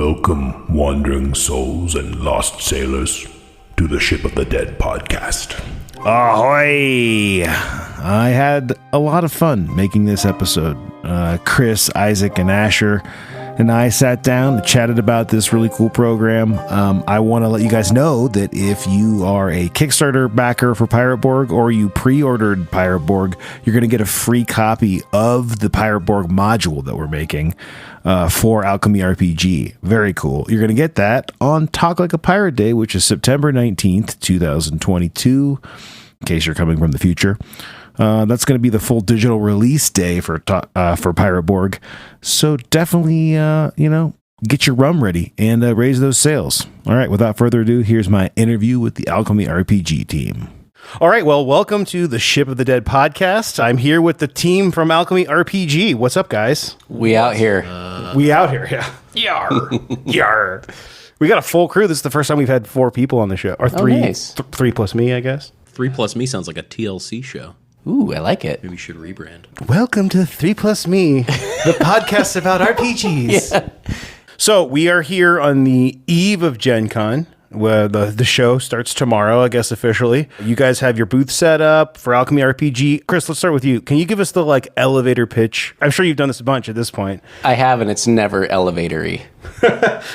Welcome, wandering souls and lost sailors, to the Ship of the Dead podcast. Ahoy! I had a lot of fun making this episode. Chris, Isaac, and Asher and I sat down and chatted about this really cool program. I want to let you guys know that if you are a Kickstarter backer for Pirate Borg or you pre-ordered Pirate Borg, you're going to get a free copy of the Pirate Borg module that we're making for Alchemy RPG. Very cool. You're going to get that on Talk Like a Pirate Day, which is September 19th, 2022, in case you're coming from the future. That's going to be the full digital release day for Pirate Borg. So definitely, get your rum ready and raise those sales. All right, without further ado, here's my interview with the Alchemy RPG team. All right, well, welcome to the Ship of the Dead podcast. I'm here with the team from Alchemy RPG. What's up, guys? We out here. We out here, yeah. Yar. Yar. We got a full crew. This is the first time we've had 4 people on the show. Or three, nice. 3 plus me, I guess. 3 plus me sounds like a TLC show. Ooh, I like it. Maybe we should rebrand. Welcome to 3 plus me, the podcast about RPGs. Yeah. So we are here on the eve of Gen Con, where the show starts tomorrow, I guess, officially. You guys have your booth set up for Alchemy RPG. Chris, let's start with you. Can you give us the elevator pitch? I'm sure you've done this a bunch at this point. I have, and it's never elevatory.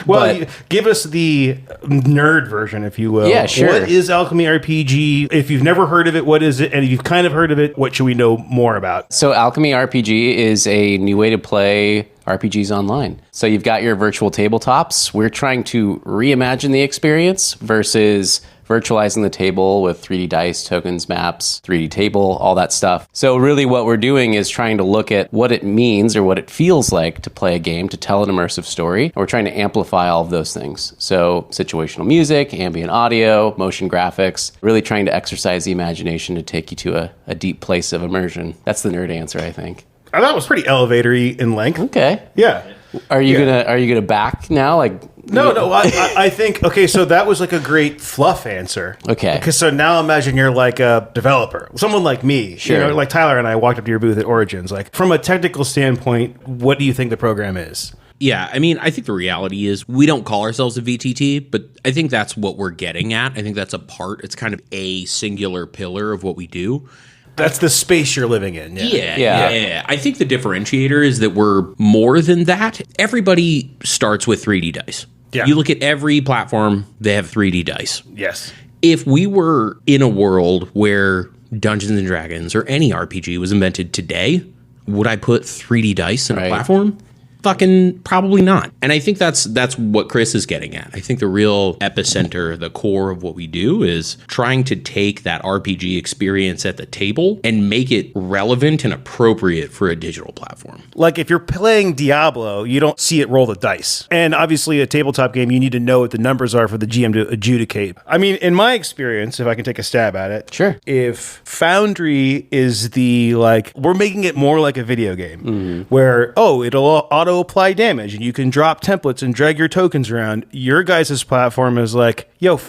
Well, give us the nerd version, if you will. Yeah, sure. What is Alchemy RPG? If you've never heard of it, what is it? And if you've kind of heard of it, what should we know more about? So Alchemy RPG is a new way to play RPGs online. So you've got your virtual tabletops. We're trying to reimagine the experience versus virtualizing the table with 3D dice, tokens, maps, 3D table, all that stuff. So really what we're doing is trying to look at what it means or what it feels like to play a game, to tell an immersive story. And we're trying to amplify all of those things. So situational music, ambient audio, motion graphics, really trying to exercise the imagination to take you to a deep place of immersion. That's the nerd answer, I think. I thought it was pretty elevatory in length. Okay. Yeah. Are you gonna back now? No. I think okay. So that was a great fluff answer. Okay. Because so now imagine you're like a developer, someone like me. Sure. Like Tyler and I walked up to your booth at Origins. From a technical standpoint, what do you think the program is? Yeah, I mean, I think the reality is we don't call ourselves a VTT, but I think that's what we're getting at. I think that's a part. It's kind of a singular pillar of what we do. That's the space you're living in. Yeah. I think the differentiator is that we're more than that. Everybody starts with 3D dice. Yeah. You look at every platform, they have 3D dice. Yes. If we were in a world where Dungeons and Dragons or any RPG was invented today, would I put 3D dice in a platform? Fucking probably not. And I think that's what Chris is getting at. I think the real epicenter, the core of what we do is trying to take that RPG experience at the table and make it relevant and appropriate for a digital platform. Like if you're playing Diablo, you don't see it roll the dice. And obviously a tabletop game, you need to know what the numbers are for the GM to adjudicate. I mean, in my experience, if I can take a stab at it. Sure. If Foundry is the we're making it more like a video game where, it'll auto apply damage and you can drop templates and drag your tokens around. Your guys' platform is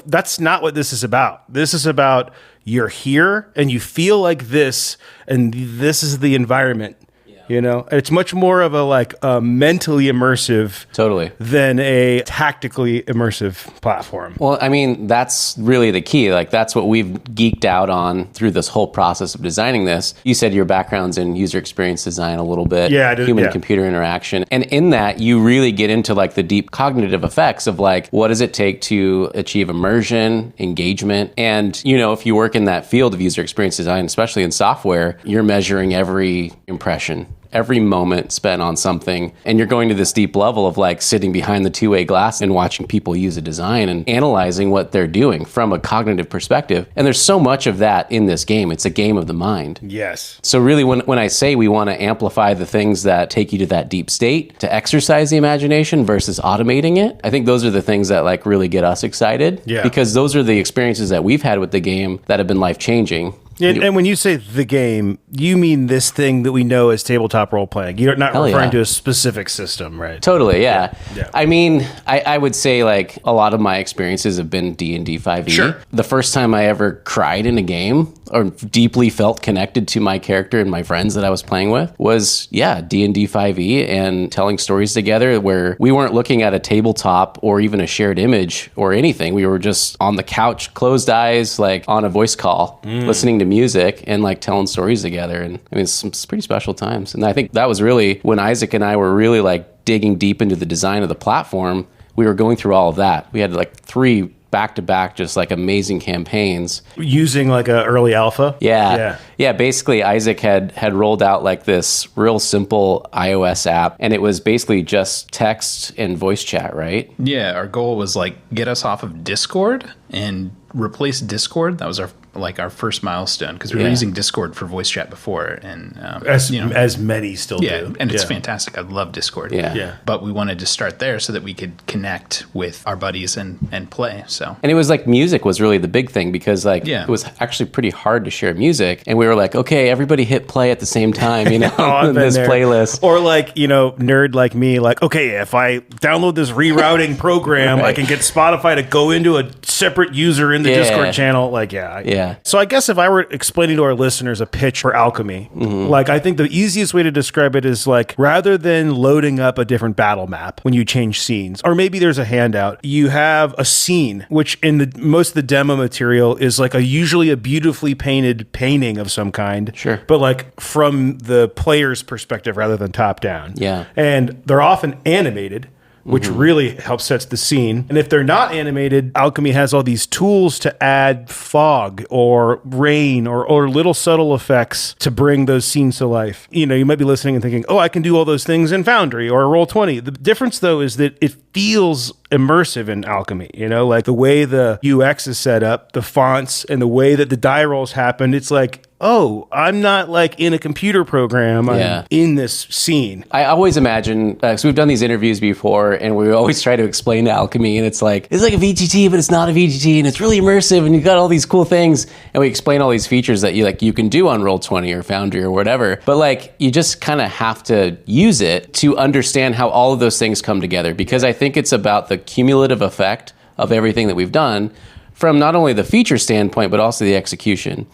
that's not what this is about. This is about you're here and you feel like this and this is the environment. It's much more of a mentally immersive than a tactically immersive platform. Well, I mean, that's really the key. That's what we've geeked out on through this whole process of designing this. You said your background's in user experience design a little bit. Yeah, I did. Human-computer interaction. And in that, you really get into the deep cognitive effects of what does it take to achieve immersion, engagement. And, if you work in that field of user experience design, especially in software, you're measuring every impression, every moment spent on something, and you're going to this deep level of sitting behind the two-way glass and watching people use a design and analyzing what they're doing from a cognitive perspective. And there's so much of that in this game. It's a game of the mind. Yes. So really when I say we want to amplify the things that take you to that deep state, to exercise the imagination versus automating it, I think those are the things that really get us excited. Yeah. Because those are the experiences that we've had with the game that have been life-changing. And when you say the game, you mean this thing that we know as tabletop role-playing. You're not referring to a specific system, right? Totally, yeah. Yeah. I mean, I would say a lot of my experiences have been D&D 5e. Sure. The first time I ever cried in a game or deeply felt connected to my character and my friends that I was playing with was, D&D 5e and telling stories together where we weren't looking at a tabletop or even a shared image or anything. We were just on the couch, closed eyes, like on a voice call, listening to music and like telling stories together. And I mean, it's some pretty special times. And I think that was really when Isaac and I were really like digging deep into the design of the platform. We were going through all of that. We had like 3 back-to-back just like amazing campaigns. Using like a early alpha? Yeah. Basically, Isaac had rolled out like this real simple iOS app, and it was basically just text and voice chat, right? Yeah, our goal was like get us off of Discord and replace Discord. That was our first milestone, because we were using Discord for voice chat before, and as many still do. And it's fantastic. I love Discord. Yeah. But we wanted to start there so that we could connect with our buddies and play. So, and it was like music was really the big thing, because it was actually pretty hard to share music, and we were like, okay, everybody hit play at the same time, in this playlist. Or like, nerd like me, like, okay, if I download this rerouting program, I can get Spotify to go into a separate user in the Discord channel. Like, So I guess if I were explaining to our listeners a pitch for Alchemy, like I think the easiest way to describe it is like, rather than loading up a different battle map when you change scenes, or maybe there's a handout, you have a scene, which in most of the demo material is like usually a beautifully painted painting of some kind. Sure. But like from the player's perspective rather than top down. Yeah. And they're often animated, which really helps sets the scene. And if they're not animated, Alchemy has all these tools to add fog or rain or little subtle effects to bring those scenes to life. You might be listening and thinking, oh, I can do all those things in Foundry or Roll20. The difference, though, is that it feels immersive in Alchemy, like the way the UX is set up, the fonts, and the way that the die rolls happen. It's like, oh, I'm not like in a computer program. I'm in this scene. I always imagine, because we've done these interviews before, and we always try to explain Alchemy, and it's like a VTT, but it's not a VTT, and it's really immersive, and you've got all these cool things, and we explain all these features that you can do on Roll20 or Foundry or whatever, but like you just kind of have to use it to understand how all of those things come together, because I think it's about the cumulative effect of everything that we've done from not only the feature standpoint, but also the execution.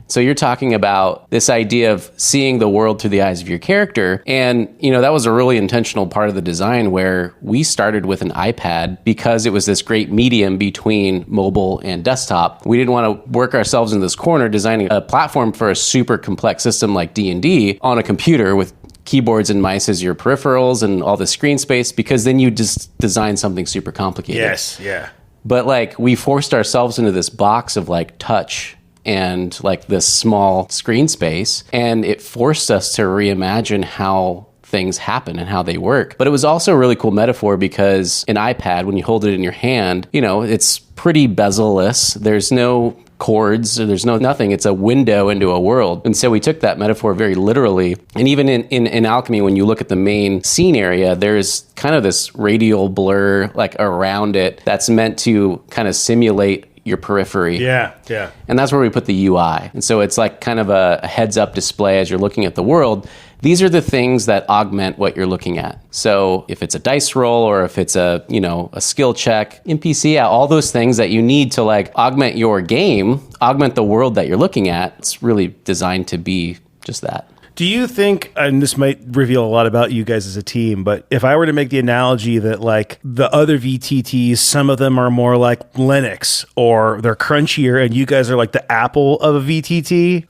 So you're talking about this idea of seeing the world through the eyes of your character. And, that was a really intentional part of the design, where we started with an iPad because it was this great medium between mobile and desktop. We didn't want to work ourselves in this corner designing a platform for a super complex system like D&D on a computer with keyboards and mice as your peripherals and all the screen space, because then you just design something super complicated. Yes, yeah. But like we forced ourselves into this box of like touch and like this small screen space, and it forced us to reimagine how things happen and how they work. But it was also a really cool metaphor, because an iPad, when you hold it in your hand, it's pretty bezel-less. There's no chords, there's nothing. It's a window into a world. And so we took that metaphor very literally. And even in Alchemy, when you look at the main scene area, there's kind of this radial blur like around it that's meant to kind of simulate your periphery. Yeah. And that's where we put the UI. And so it's like kind of a heads up display as you're looking at the world. These are the things that augment what you're looking at. So if it's a dice roll, or if it's a skill check, NPC, all those things that you need to like augment your game, augment the world that you're looking at, it's really designed to be just that. Do you think, and this might reveal a lot about you guys as a team, but if I were to make the analogy that like the other VTTs, some of them are more like Linux or they're crunchier, and you guys are like the Apple of a VTT,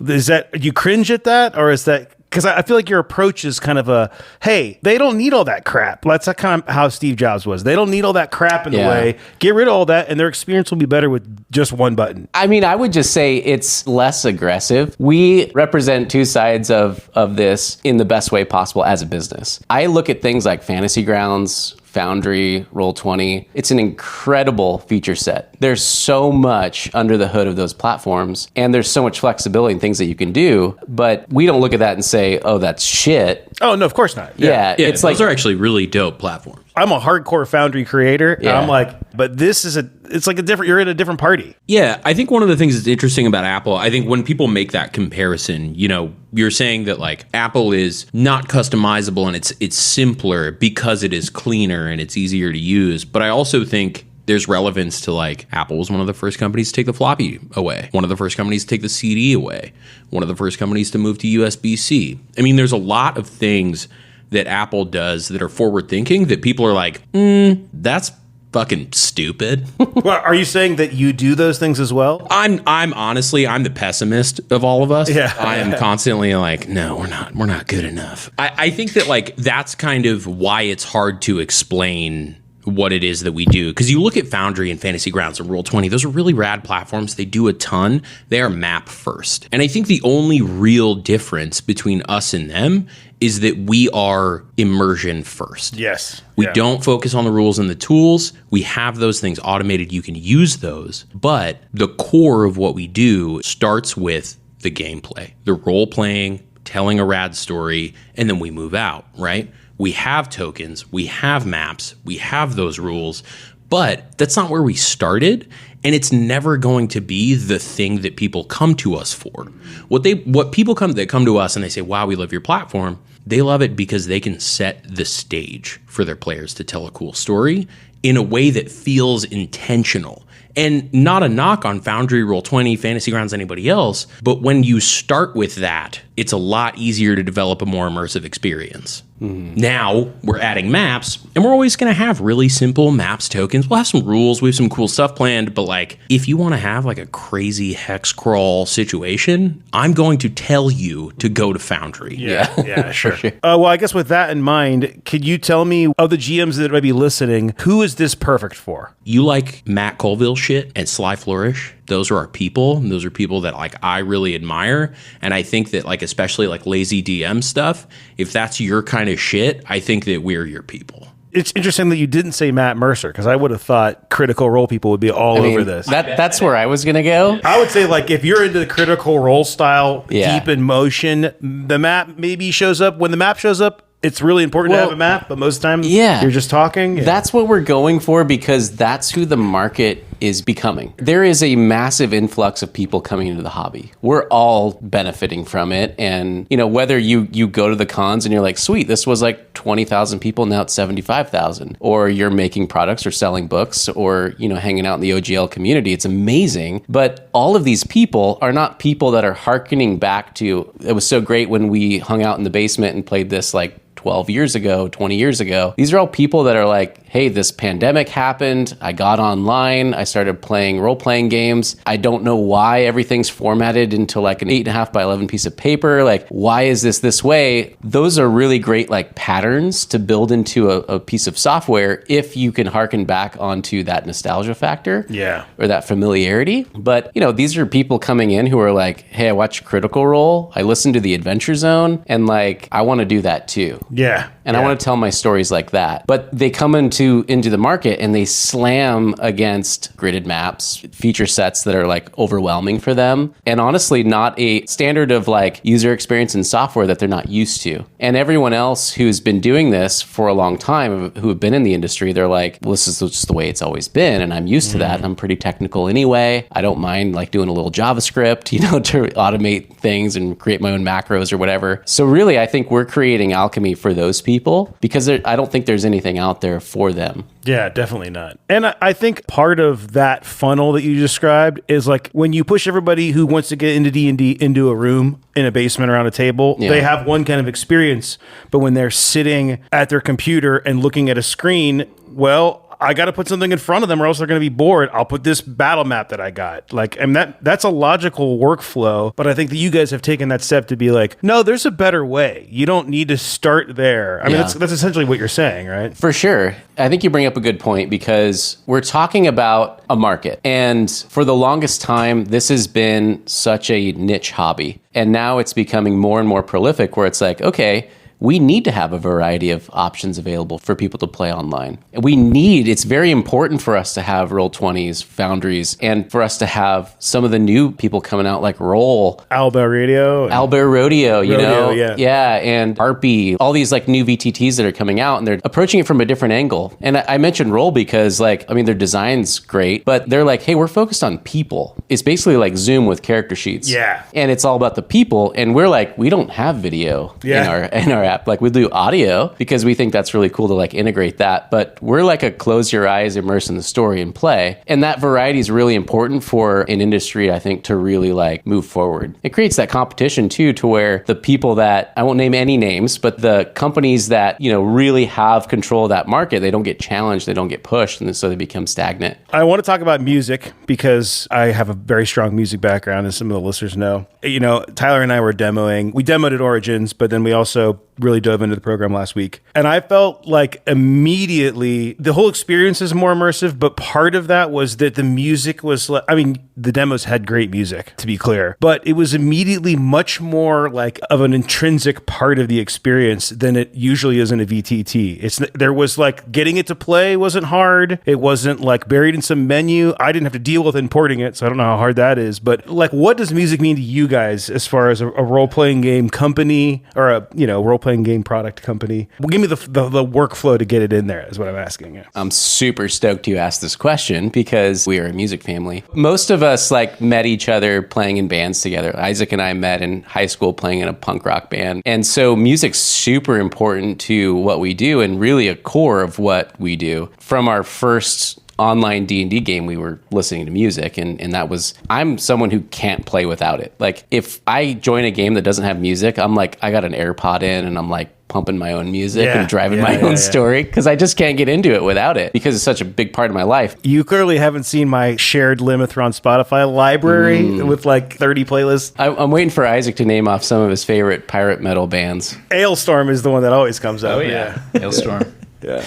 do you cringe at that? Or is that, because I feel like your approach is kind of hey, they don't need all that crap. That's kind of how Steve Jobs was. They don't need all that crap in the way. Get rid of all that, and their experience will be better with just one button. I mean, I would just say it's less aggressive. We represent two sides of this in the best way possible as a business. I look at things like Fantasy Grounds, Foundry, Roll20. It's an incredible feature set. There's so much under the hood of those platforms, and there's so much flexibility and things that you can do, but we don't look at that and say, oh, that's shit. Oh, no, of course not. Yeah, it's those are actually really dope platforms. I'm a hardcore Foundry creator, and I'm like, but this is it's like you're in a different party. Yeah, I think one of the things that's interesting about Apple, I think when people make that comparison, you're saying that like Apple is not customizable and it's simpler because it is cleaner and it's easier to use. But I also think There's relevance to like Apple was one of the first companies to take the floppy away, one of the first companies to take the CD away, one of the first companies to move to USB-C. I mean, there's a lot of things that Apple does that are forward thinking that people are like, that's fucking stupid. Well, are you saying that you do those things as well? I'm honestly, I'm the pessimist of all of us. Yeah. I am constantly like, no, we're not good enough. I think that like that's kind of why it's hard to explain what it is that we do. Because you look at Foundry and Fantasy Grounds and Roll20, those are really rad platforms. They do a ton. They are map first. And I think the only real difference between us and them is that we are immersion first. Yes. We don't focus on the rules and the tools. We have those things automated. You can use those. But the core of what we do starts with the gameplay, the role playing, telling a rad story, and then we move out, right? We have tokens, we have maps, we have those rules, but that's not where we started, and it's never going to be the thing that people come to us for. What people come to us and they say, "Wow, we love your platform." They love it because they can set the stage for their players to tell a cool story in a way that feels intentional. And not a knock on Foundry, Roll20, Fantasy Grounds, anybody else, but when you start with that, it's a lot easier to develop a more immersive experience. Now we're adding maps, and we're always going to have really simple maps, tokens. We'll have some rules, we have some cool stuff planned, but like if you want to have like a crazy hex crawl situation, I'm going to tell you to go to Foundry. Yeah, sure. Well, I guess with that in mind, could you tell me, of the GMs that might be listening, who is this perfect for? You like Matt Colville shit and Sly Flourish? Those are our people. And those are people that like I really admire. And I think that like especially like lazy DM stuff, if that's your kind of shit, I think that we're your people. It's interesting that you didn't say Matt Mercer, because I would have thought Critical Role people would be all over this. That's where I was going to go. I would say, like, if you're into the Critical Role style, Yeah. deep in motion, the map maybe shows up. When the map shows up, it's really important to have a map, but most of the time, you're just talking. That's what we're going for, because that's who the market is becoming. There is a massive influx of people coming into the hobby. We're all benefiting from it. And, you know, whether you go to the cons and you're like, sweet, this was like 20,000 people, now it's 75,000. Or you're making products or selling books or, you know, hanging out in the OGL community. It's amazing. But all of these people are not people that are hearkening back to, it was so great when we hung out in the basement and played this like 12 years ago, 20 years ago. These are all people that are like, hey, this pandemic happened. I got online. I started playing role-playing games. I don't know why everything's formatted into like an 8.5 by 11 piece of paper. Like, why is this way? Those are really great like patterns to build into a piece of software if you can harken back onto that nostalgia factor. Yeah. Or that familiarity. But, you know, these are people coming in who are like, hey, I watch Critical Role. I listen to the Adventure Zone. And like, I want to do that too. Yeah. And I want to tell my stories like that. But they come into the market and they slam against gridded maps, feature sets that are like overwhelming for them. And honestly, not a standard of like user experience and software that they're not used to. And everyone else who's been doing this for a long time, who have been in the industry, they're like, well, this is just the way it's always been. And I'm used to that. I'm pretty technical anyway. I don't mind like doing a little JavaScript, you know, to automate things and create my own macros or whatever. So really, I think we're creating Alchemy for those people, because I don't think there's anything out there for them. Yeah, definitely not. And I think part of that funnel that you described is like when you push everybody who wants to get into D&D into a room in a basement around a table, they have one kind of experience. But when they're sitting at their computer and looking at a screen, well, I got to put something in front of them or else they're going to be bored. I'll put this battle map that I got. Like, and that's a logical workflow. But I think that you guys have taken that step to be like, no, there's a better way. You don't need to start there. I mean, that's essentially what you're saying, right? For sure. I think you bring up a good point, because we're talking about a market. And for the longest time, this has been such a niche hobby. And now it's becoming more and more prolific, where it's like, okay, we need to have a variety of options available for people to play online. It's very important for us to have Roll20s, Foundries, and for us to have some of the new people coming out like Roll. Owlbear Rodeo, you know? Yeah, and Harpy, all these like new VTTs that are coming out, and they're approaching it from a different angle. And I mentioned Roll because like, I mean, their design's great, but they're like, hey, we're focused on people. It's basically like Zoom with character sheets. Yeah. And it's all about the people. And we're like, we don't have video in our app. Like, we do audio because we think that's really cool to like integrate that. But we're like a close your eyes, immerse in the story and play. And that variety is really important for an industry, I think, to really like move forward. It creates that competition too, to where the people that, I won't name any names, but the companies that, you know, really have control of that market, they don't get challenged, they don't get pushed, and so they become stagnant. I want to talk about music because I have a very strong music background, as some of the listeners know. You know, Tyler and I were demoing. We demoed at Origins, but then we also really dove into the program last week. And I felt like immediately the whole experience is more immersive, but part of that was that the music was, I mean, the demos had great music, to be clear, but it was immediately much more like of an intrinsic part of the experience than it usually is in a VTT. There was like getting it to play wasn't hard. It wasn't like buried in some menu. I didn't have to deal with importing it, so I don't know how hard that is. But like, what does music mean to you guys as far as a role-playing game company or a, you know, role-playing game product company? Well, give me the workflow to get it in there is what I'm asking. Yeah. I'm super stoked you asked this question because we are a music family. Most of us like met each other playing in bands together. Isaac and I met in high school playing in a punk rock band. And so music's super important to what we do and really a core of what we do. From our first online D&D game, we were listening to music, and that was, I'm someone who can't play without it. Like, if I join a game that doesn't have music, I'm like, I got an AirPod in and I'm like pumping my own music and driving my own story, because I just can't get into it without it because it's such a big part of my life. You clearly haven't seen my shared Limithron Spotify library with like 30 playlists. I'm waiting for Isaac to name off some of his favorite pirate metal bands. Ailstorm is the one that always comes up. Oh yeah, Hailstorm. Yeah.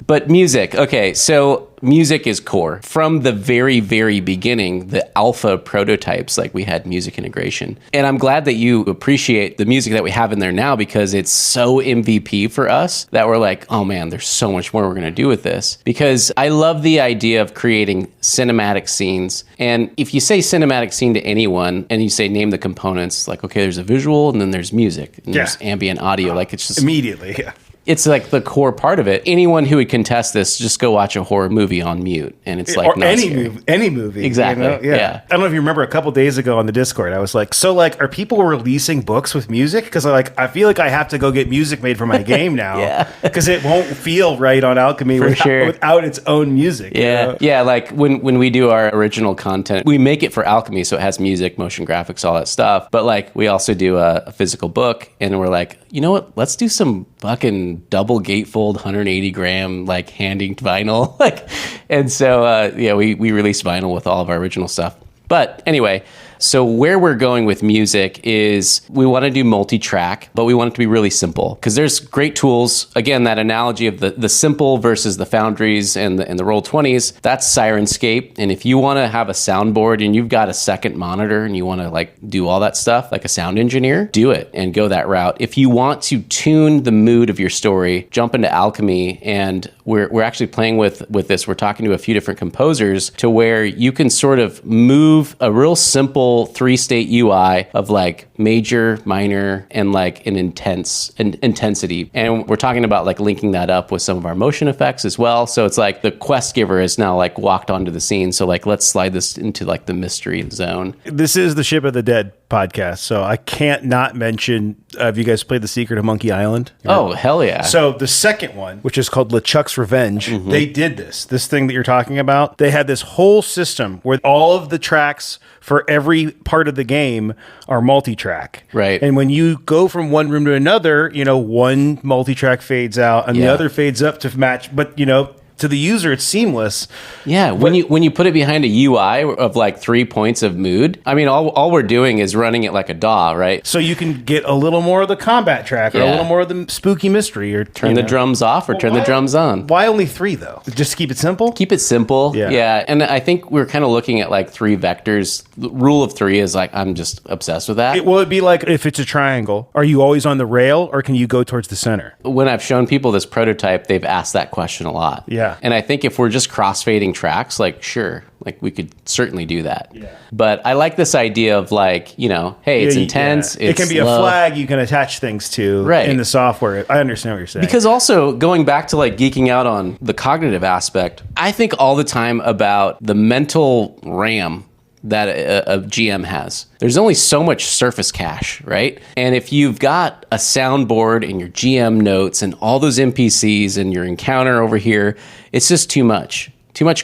But music, okay, so music is core. From the very, very beginning, the alpha prototypes, like we had music integration. And I'm glad that you appreciate the music that we have in there now, because it's so MVP for us that we're like, oh man, there's so much more we're going to do with this. Because I love the idea of creating cinematic scenes. And if you say cinematic scene to anyone and you say name the components, like, okay, there's a visual and then there's music and there's ambient audio. Like, it's just immediately, yeah. It's like the core part of it. Anyone who would contest this, just go watch a horror movie on mute, and it's like, or any movie. Exactly. You know? Yeah. I don't know if you remember a couple days ago on the Discord, I was like, so like, are people releasing books with music? Because I feel like I have to go get music made for my game now. Because it won't feel right on Alchemy without its own music. Yeah. You know? Yeah. Like when we do our original content, we make it for Alchemy, so it has music, motion graphics, all that stuff. But like, we also do a physical book, and we're like, you know what? Let's do some fucking double gatefold 180 gram like handing vinyl. Like, and so we released vinyl with all of our original stuff. But anyway, so where we're going with music is we want to do multi-track, but we want it to be really simple, because there's great tools. Again, that analogy of the simple versus the Foundries and the Roll20s, that's Sirenscape. And if you want to have a soundboard and you've got a second monitor and you want to like do all that stuff like a sound engineer, do it and go that route. If you want to tune the mood of your story, jump into Alchemy, and we're actually playing with this. We're talking to a few different composers to where you can sort of move a real simple 3-state UI of like major, minor, and like an intensity. And we're talking about like linking that up with some of our motion effects as well. So it's like the quest giver is now like walked onto the scene. So like, let's slide this into like the mystery zone. This is the Ship of the Dead podcast, so I can't not mention, have you guys played The Secret of Monkey Island? Oh, hell yeah. So the second one, which is called LeChuck's Revenge, they did this thing that you're talking about. They had this whole system where all of the tracks for every part of the game are multi-track. Right. And when you go from one room to another, you know, one multi-track fades out and the other fades up to match, but you know, to the user, it's seamless. Yeah, when you put it behind a UI of like 3 points of mood, I mean, all we're doing is running it like a DAW, right? So you can get a little more of the combat track or a little more of the spooky mystery, or turn the drums off or turn the drums on. Why only 3 though? Just to keep it simple? Keep it simple. Yeah. And I think we're kind of looking at like 3 vectors. The rule of 3 is like, I'm just obsessed with that. Will it be like, if it's a triangle, are you always on the rail or can you go towards the center? When I've shown people this prototype, they've asked that question a lot. Yeah. And I think if we're just crossfading tracks, like, sure, like we could certainly do that. Yeah. But I like this idea of like, you know, hey, it's intense. It can be slow. A flag you can attach things to in the software. I understand what you're saying. Because also going back to like geeking out on the cognitive aspect, I think all the time about the mental RAM that a GM has. There's only so much surface cache, right? And if you've got a soundboard and your GM notes and all those NPCs and your encounter over here, it's just too much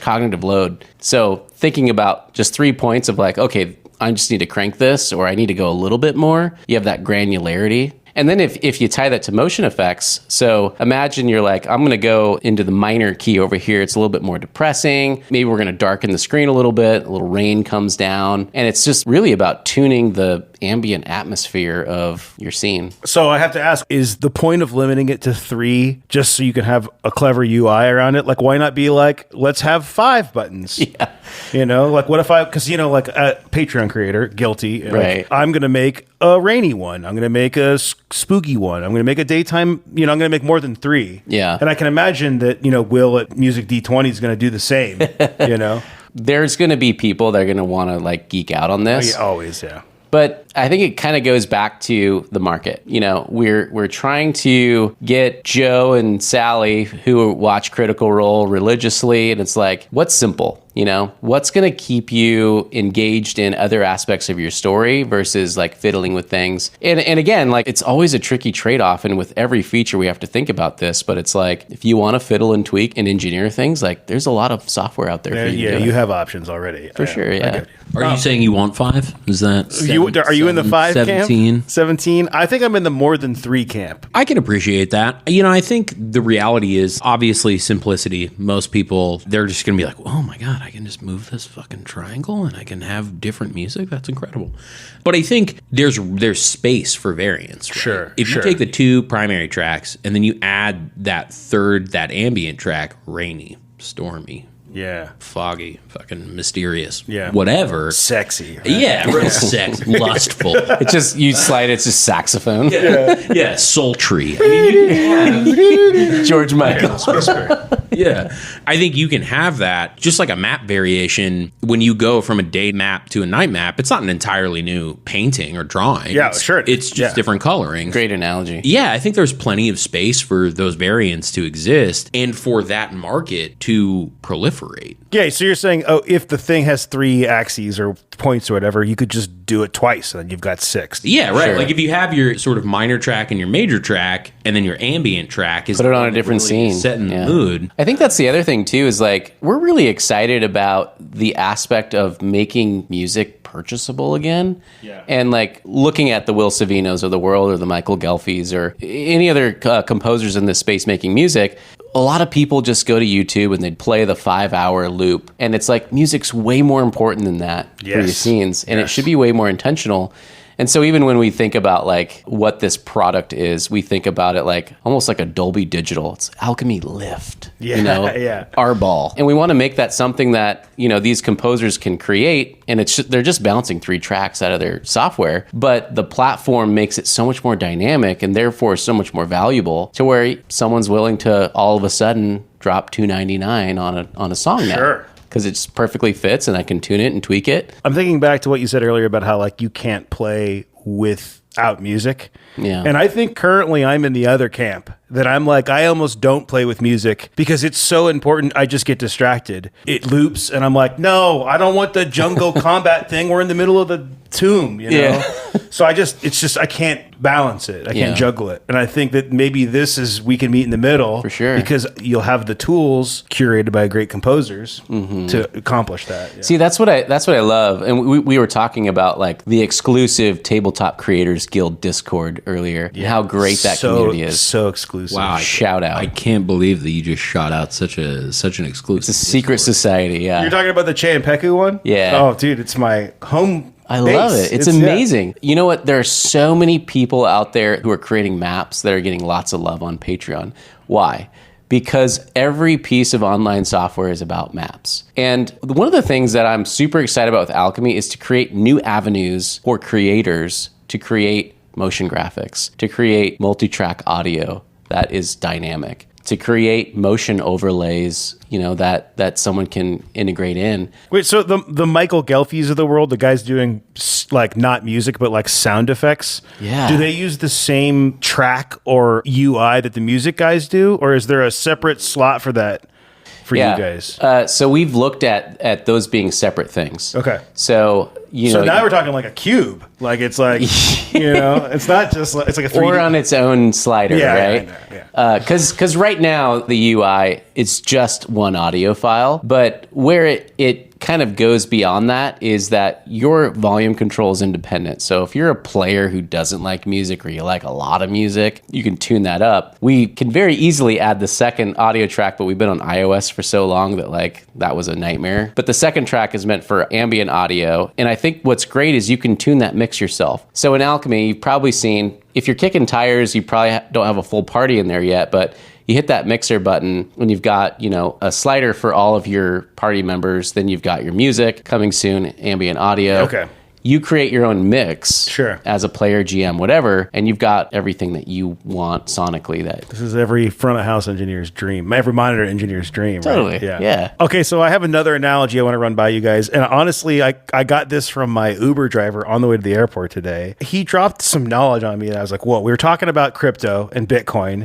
cognitive load. So thinking about just 3 points of like, okay, I just need to crank this, or I need to go a little bit more. You have that granularity. And then if you tie that to motion effects, so imagine you're like, I'm going to go into the minor key over here. It's a little bit more depressing. Maybe we're going to darken the screen a little bit. A little rain comes down. And it's just really about tuning the ambient atmosphere of your scene. So I have to ask, is the point of limiting it to 3 just so you can have a clever UI around it? Like, why not be like, let's have 5 buttons? Yeah. You know, like what if because, you know, like a Patreon creator, guilty. Right. Like, I'm going to make a rainy one. I'm going to make a spooky one. I'm going to make a daytime, you know, I'm going to make more than 3. Yeah. And I can imagine that, you know, Will at Music D20 is going to do the same, you know? There's going to be people that are going to want to like geek out on this. Always, yeah. But I think it kind of goes back to the market. You know, we're trying to get Joe and Sally who watch Critical Role religiously, and it's like, what's simple? You know, what's going to keep you engaged in other aspects of your story versus like fiddling with things? And again, like it's always a tricky trade-off. And with every feature, we have to think about this. But it's like, if you want to fiddle and tweak and engineer things, like there's a lot of software out there for you to do. You have options already. For sure, yeah. Are you saying you want 5? Is that Are you in the 5 17? camp? 17? I think I'm in the more than 3 camp. I can appreciate that. You know, I think the reality is obviously simplicity. Most people, they're just going to be like, oh my God, I can just move this fucking triangle and I can have different music. That's incredible. But I think there's space for variance. Right? Sure. If you take the 2 primary tracks and then you add that third, that ambient track, rainy, stormy, Yeah. foggy, fucking mysterious, Yeah. whatever. Sexy. Right? Yeah, real sex, lustful. It's just, you slide, it's just saxophone. Yeah, sultry. I mean, you can have George Michael. Yeah. I think you can have that just like a map variation. When you go from a day map to a night map, it's not an entirely new painting or drawing. Yeah, it's, sure. It's just different coloring. Great analogy. Yeah, I think there's plenty of space for those variants to exist and for that market to proliferate. Yeah, so you're saying, if the thing has 3 axes or points or whatever, you could just do it twice and then you've got 6. Yeah, right. Sure. Like if you have your sort of minor track and your major track, and then your ambient track is put it on a different really scene, setting the mood. I think that's the other thing too, is like we're really excited about the aspect of making music purchasable again. Yeah. And like looking at the Will Savinos of the world, or the Michael Gelfies, or any other composers in this space making music. A lot of people just go to YouTube and they'd play the 5-hour loop. And it's like, music's way more important than that for your scenes. And it should be way more intentional. And so even when we think about like what this product is, we think about it like almost like a Dolby Digital. It's Alchemy Lift, you know, our ball. And we want to make that something that, you know, these composers can create, and they're just bouncing 3 tracks out of their software, but the platform makes it so much more dynamic and therefore so much more valuable to where someone's willing to all of a sudden drop $2.99 on a song now. Sure. Because it just perfectly fits and I can tune it and tweak it. I'm thinking back to what you said earlier about how like you can't play without music. Yeah. And I think currently I'm in the other camp that I'm like, I almost don't play with music because it's so important. I just get distracted. It loops and I'm like, no, I don't want the jungle combat thing. We're in the middle of the tomb, you know? Yeah. So I can't balance it. I can't juggle it. And I think that maybe we can meet in the middle. For sure. Because you'll have the tools curated by great composers to accomplish that. Yeah. See, that's what I love. And we were talking about like the exclusive Tabletop Creators Guild Discord earlier, and how great that community is. So exclusive. Wow. Shout out. I can't believe that you just shot out such an exclusive. It's a secret society, yeah. You're talking about the Champeku one? Yeah. Oh, dude, it's my home I base. love it. It's amazing. Yeah. You know what? There are so many people out there who are creating maps that are getting lots of love on Patreon. Why? Because every piece of online software is about maps. And one of the things that I'm super excited about with Alchemy is to create new avenues for creators to create motion graphics, to create multi-track audio that is dynamic, to create motion overlays, you know, that someone can integrate in. Wait, so the Michael Gelfies of the world, the guys doing like not music but like sound effects, do they use the same track or UI that the music guys do, or is there a separate slot for that? for you guys? So we've looked at those being separate things. Okay. So now we're talking like a cube. Like it's like it's not just it's like a 3D. Or on its own slider, right? Yeah. Because right now the UI it's just one audio file, but where it kind of goes beyond that is that your volume control is independent. So if you're a player who doesn't like music or you like a lot of music, you can tune that up. We can very easily add the second audio track, but we've been on iOS for so long that that was a nightmare. But the second track is meant for ambient audio. And I think what's great is you can tune that mix yourself. So in Alchemy, you've probably seen, if you're kicking tires, you probably don't have a full party in there yet, but you hit that mixer button when you've got, a slider for all of your party members. Then you've got your music coming soon, ambient audio. Okay. You create your own mix as a player, GM, whatever, and you've got everything that you want sonically. This is every front of house engineer's dream, every monitor engineer's dream. Totally. Right? Yeah. Okay, so I have another analogy I want to run by you guys. And honestly, I got this from my Uber driver on the way to the airport today. He dropped some knowledge on me and I was like, whoa, we were talking about crypto and Bitcoin.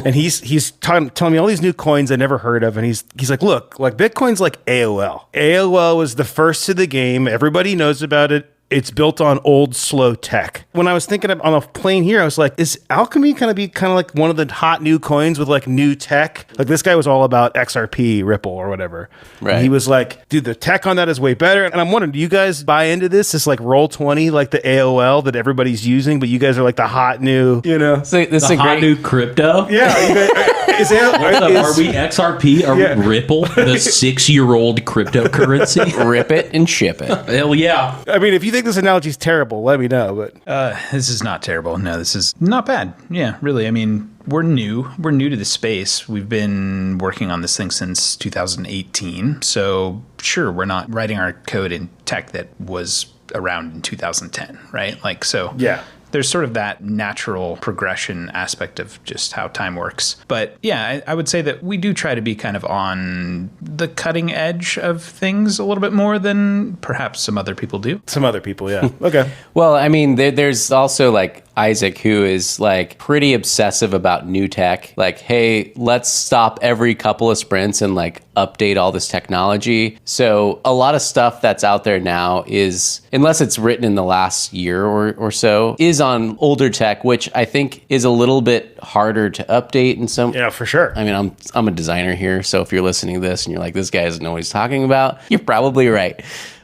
And he's telling me all these new coins I never heard of. And he's like, look, like Bitcoin's like AOL. AOL was the first to the game. Everybody knows about it. It's built on old, slow tech. When I was thinking on a plane here, I was like, is Alchemy going to be kind of like one of the hot new coins with like new tech? Like this guy was all about XRP, Ripple or whatever. Right. And he was like, dude, the tech on that is way better. And I'm wondering, do you guys buy into this? It's like Roll20, like the AOL that everybody's using, but you guys are like the hot new, So this is a hot new crypto? Yeah. You guys, are we XRP? Are we Ripple, the 6-year-old cryptocurrency? Rip it and ship it. Hell yeah. I mean, if you think this analogy is terrible, let me know. But this is not terrible. No, this is not bad. Yeah, really. I mean, we're new. We're new to the space. We've been working on this thing since 2018. So sure, we're not writing our code in tech that was around in 2010, right? Like, so yeah. There's sort of that natural progression aspect of just how time works. But yeah, I would say that we do try to be kind of on the cutting edge of things a little bit more than perhaps some other people do. Some other people, yeah. Okay. Well, I mean, there's also like Isaac, who is like pretty obsessive about new tech. Like, hey, let's stop every couple of sprints and like update all this technology. So a lot of stuff that's out there now is, unless it's written in the last year or so, is on older tech, which I think is a little bit harder to update in some. Yeah, for sure. I mean, I'm a designer here, so if you're listening to this and you're like, this guy doesn't know what he's talking about, you're probably right.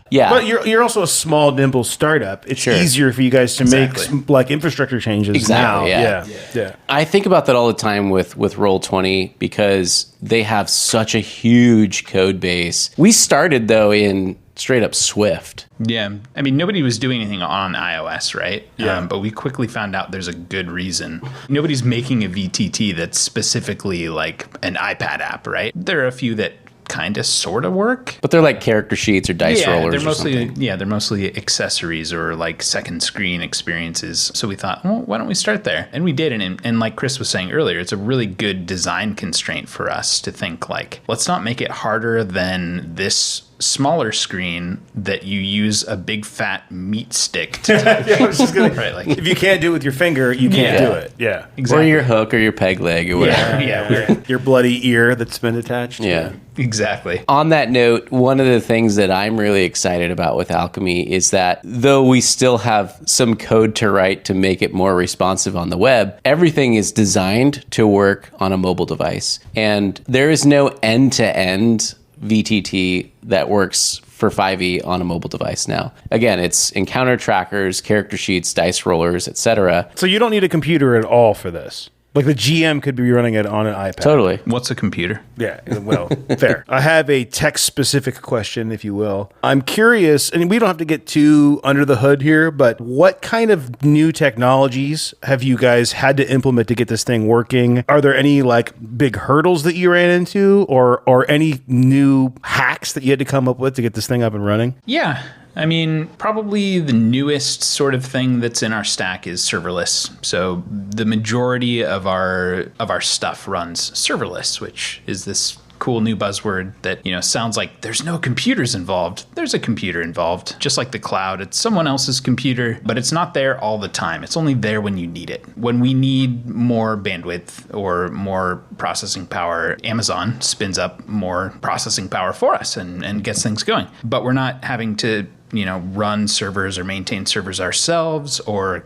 Yeah, but you're also a small, nimble startup. It's easier for you guys to make like infrastructure changes now. Yeah. I think about that all the time with Roll20 because they have such a huge code base. We started though in straight up Swift. Yeah. I mean, nobody was doing anything on iOS, right? Yeah. But we quickly found out there's a good reason. Nobody's making a VTT that's specifically like an iPad app, right? There are a few that kind of sort of work, but they're like character sheets or dice rollers. They're mostly or something. They're mostly accessories or like second screen experiences. So we thought, well, why don't we start there? And we did, and like Chris was saying earlier, it's a really good design constraint for us to think like, let's not make it harder than this smaller screen that you use a big fat meat stick to touch. I was just gonna, right, like, if you can't do it with your finger, you can't do it. Yeah, exactly. Or your hook or your peg leg or whatever. Your bloody ear that's been attached. Yeah. Exactly. On that note, one of the things that I'm really excited about with Alchemy is that though we still have some code to write to make it more responsive on the web, everything is designed to work on a mobile device. And there is no end-to-end VTT that works for 5e on a mobile device now. Again, it's encounter trackers, character sheets, dice rollers, etc. So you don't need a computer at all for this. Like the GM could be running it on an iPad. Totally. What's a computer? Yeah, well, fair. I have a tech-specific question, if you will. I'm curious, and we don't have to get too under the hood here, but what kind of new technologies have you guys had to implement to get this thing working? Are there any like big hurdles that you ran into, or any new hacks that you had to come up with to get this thing up and running? Yeah. I mean, probably the newest sort of thing that's in our stack is serverless. So the majority of our stuff runs serverless, which is this cool new buzzword that, sounds like there's no computers involved. There's a computer involved, just like the cloud. It's someone else's computer, but it's not there all the time. It's only there when you need it. When we need more bandwidth or more processing power, Amazon spins up more processing power for us and gets things going. But we're not having to run servers or maintain servers ourselves, or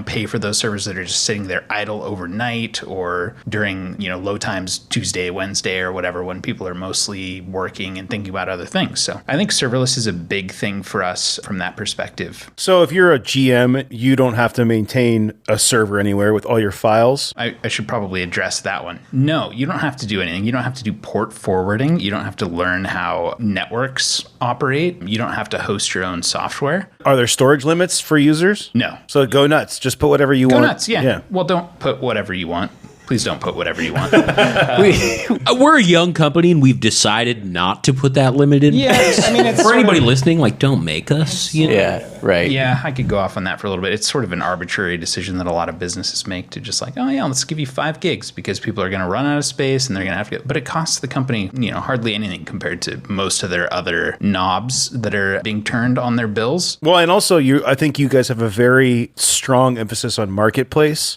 pay for those servers that are just sitting there idle overnight or during low times, Tuesday, Wednesday, or whatever, when people are mostly working and thinking about other things. So I think serverless is a big thing for us from that perspective. So if you're a GM, you don't have to maintain a server anywhere with all your files? I should probably address that one. No, you don't have to do anything. You don't have to do port forwarding. You don't have to learn how networks operate. You don't have to host your own software. Are there storage limits for users? No. So go nuts. Just put whatever you want. Go nuts, yeah. Well, don't put whatever you want. Please don't put whatever you want. We're a young company, and we've decided not to put that limit in. Yeah, I mean, it's for anybody listening, don't make us. Yeah, right. Yeah, I could go off on that for a little bit. It's sort of an arbitrary decision that a lot of businesses make to just let's give you 5 gigs because people are going to run out of space and they're going to have to. But it costs the company, hardly anything compared to most of their other knobs that are being turned on their bills. Well, and also, I think you guys have a very strong emphasis on marketplace.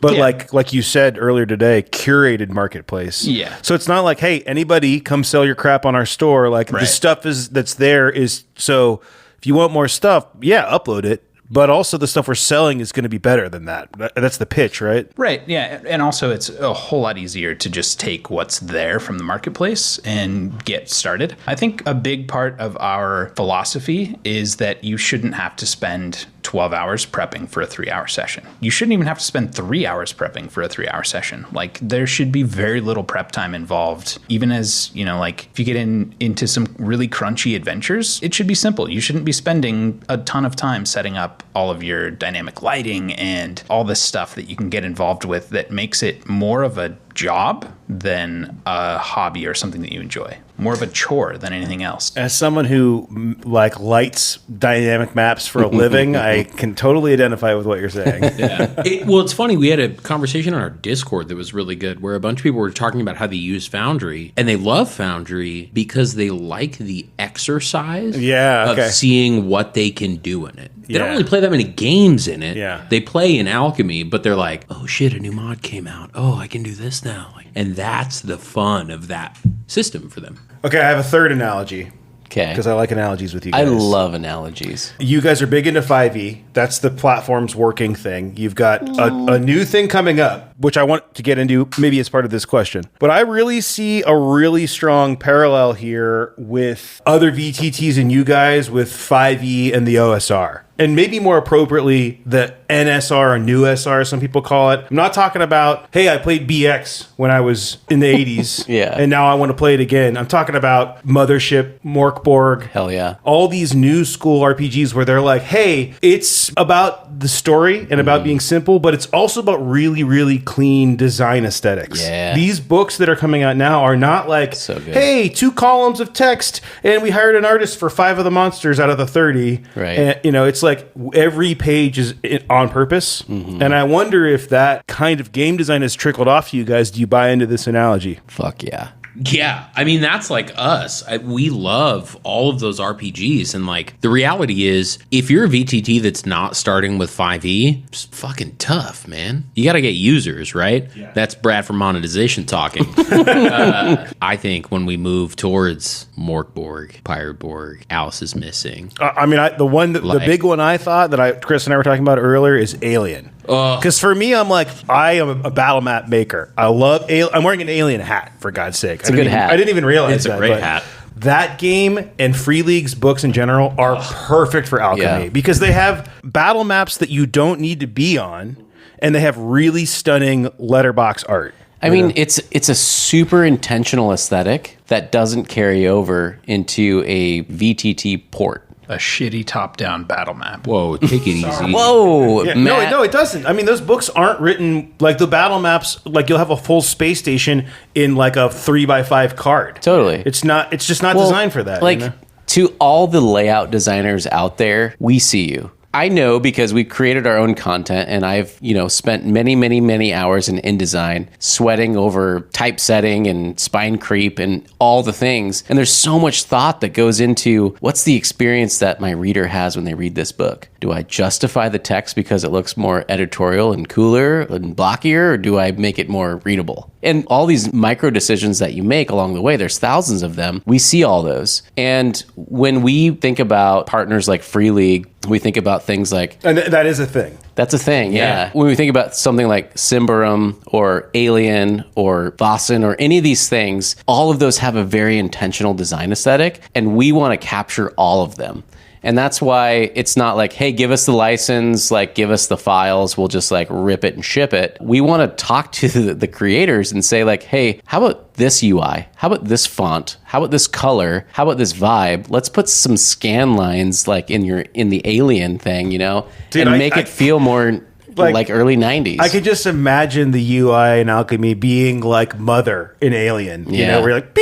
But like you said earlier today, curated marketplace. Yeah. So it's not like, hey, anybody come sell your crap on our store. The stuff that's there is, so if you want more stuff, upload it. But also the stuff we're selling is going to be better than that. That's the pitch, right? Right, yeah. And also it's a whole lot easier to just take what's there from the marketplace and get started. I think a big part of our philosophy is that you shouldn't have to spend 12 hours prepping for a 3-hour session. You shouldn't even have to spend 3 hours prepping for a 3-hour session. There should be very little prep time involved. Even as, if you get into some really crunchy adventures, it should be simple. You shouldn't be spending a ton of time setting up all of your dynamic lighting and all this stuff that you can get involved with that makes it more of a job than a hobby or something that you enjoy. More of a chore than anything else. As someone who lights dynamic maps for a living, I can totally identify with what you're saying. It's funny. We had a conversation on our Discord that was really good where a bunch of people were talking about how they use Foundry, and they love Foundry because they like the exercise of seeing what they can do in it. They don't really play that many games in it. Yeah. They play in Alchemy, but they're like, oh shit, a new mod came out. Oh, I can do this now. And that's the fun of that system for them. Okay, I have a third analogy. Okay. Because I like analogies with you guys. I love analogies. You guys are big into 5e. That's the platform's working thing. You've got a new thing coming up, which I want to get into maybe as part of this question. But I really see a really strong parallel here with other VTTs and you guys with 5e and the OSR. And maybe more appropriately, the NSR or new SR, some people call it. I'm not talking about, hey, I played BX when I was in the 80s, and now I want to play it again. I'm talking about Mothership, Morkborg. Hell yeah. All these new school RPGs where they're like, hey, it's about the story and about being simple, but it's also about really, really clean design aesthetics. Yeah. These books that are coming out now are not like, hey, 2 columns of text, and we hired an artist for 5 of the monsters out of the 30. Right. And, it's like every page is on purpose. And I wonder if that kind of game design has trickled off to you guys. Do you buy into this analogy? Fuck yeah. Yeah, I mean, that's like us. We love all of those RPGs. And the reality is, if you're a VTT that's not starting with 5e, it's fucking tough, man. You got to get users, right? Yeah. That's Brad from Monetization talking. I think when we move towards Morkborg, Pirateborg, Alice is Missing. The big one I thought that Chris and I were talking about earlier is Alien. Because for me, I am a battle map maker. I'm wearing an Alien hat, for God's sake. It's a good hat. I didn't even realize it's a great hat. That game and Free League's books in general are perfect for Alchemy because they have battle maps that you don't need to be on, and they have really stunning letterbox art. I mean, it's a super intentional aesthetic that doesn't carry over into a VTT port. A shitty top-down battle map. Whoa, take it easy. Whoa, yeah, no, it doesn't. I mean, those books aren't written like the battle maps. You'll have a full space station in a 3x5 card. Totally, it's just not designed for that. To all the layout designers out there, we see you. I know because we created our own content, and I've, spent many, many, many hours in InDesign sweating over typesetting and spine creep and all the things. And there's so much thought that goes into what's the experience that my reader has when they read this book. Do I justify the text because it looks more editorial and cooler and blockier, or do I make it more readable? And all these micro decisions that you make along the way, there's thousands of them. We see all those. And when we think about partners like Free League, we think about things like... And that is a thing. That's a thing, yeah. When we think about something like Symbaroum or Alien or Vossen or any of these things, all of those have a very intentional design aesthetic, and we want to capture all of them. And that's why it's not like, hey, give us the license, like give us the files, we'll just like rip it and ship it. We want to talk to the creators and say like, hey, how about this UI? How about this font? How about this color? How about this vibe? Let's put some scan lines like in the Alien thing, Dude, and make it feel more like early 90s. I could just imagine the UI in Alchemy being like Mother in Alien, where you're like,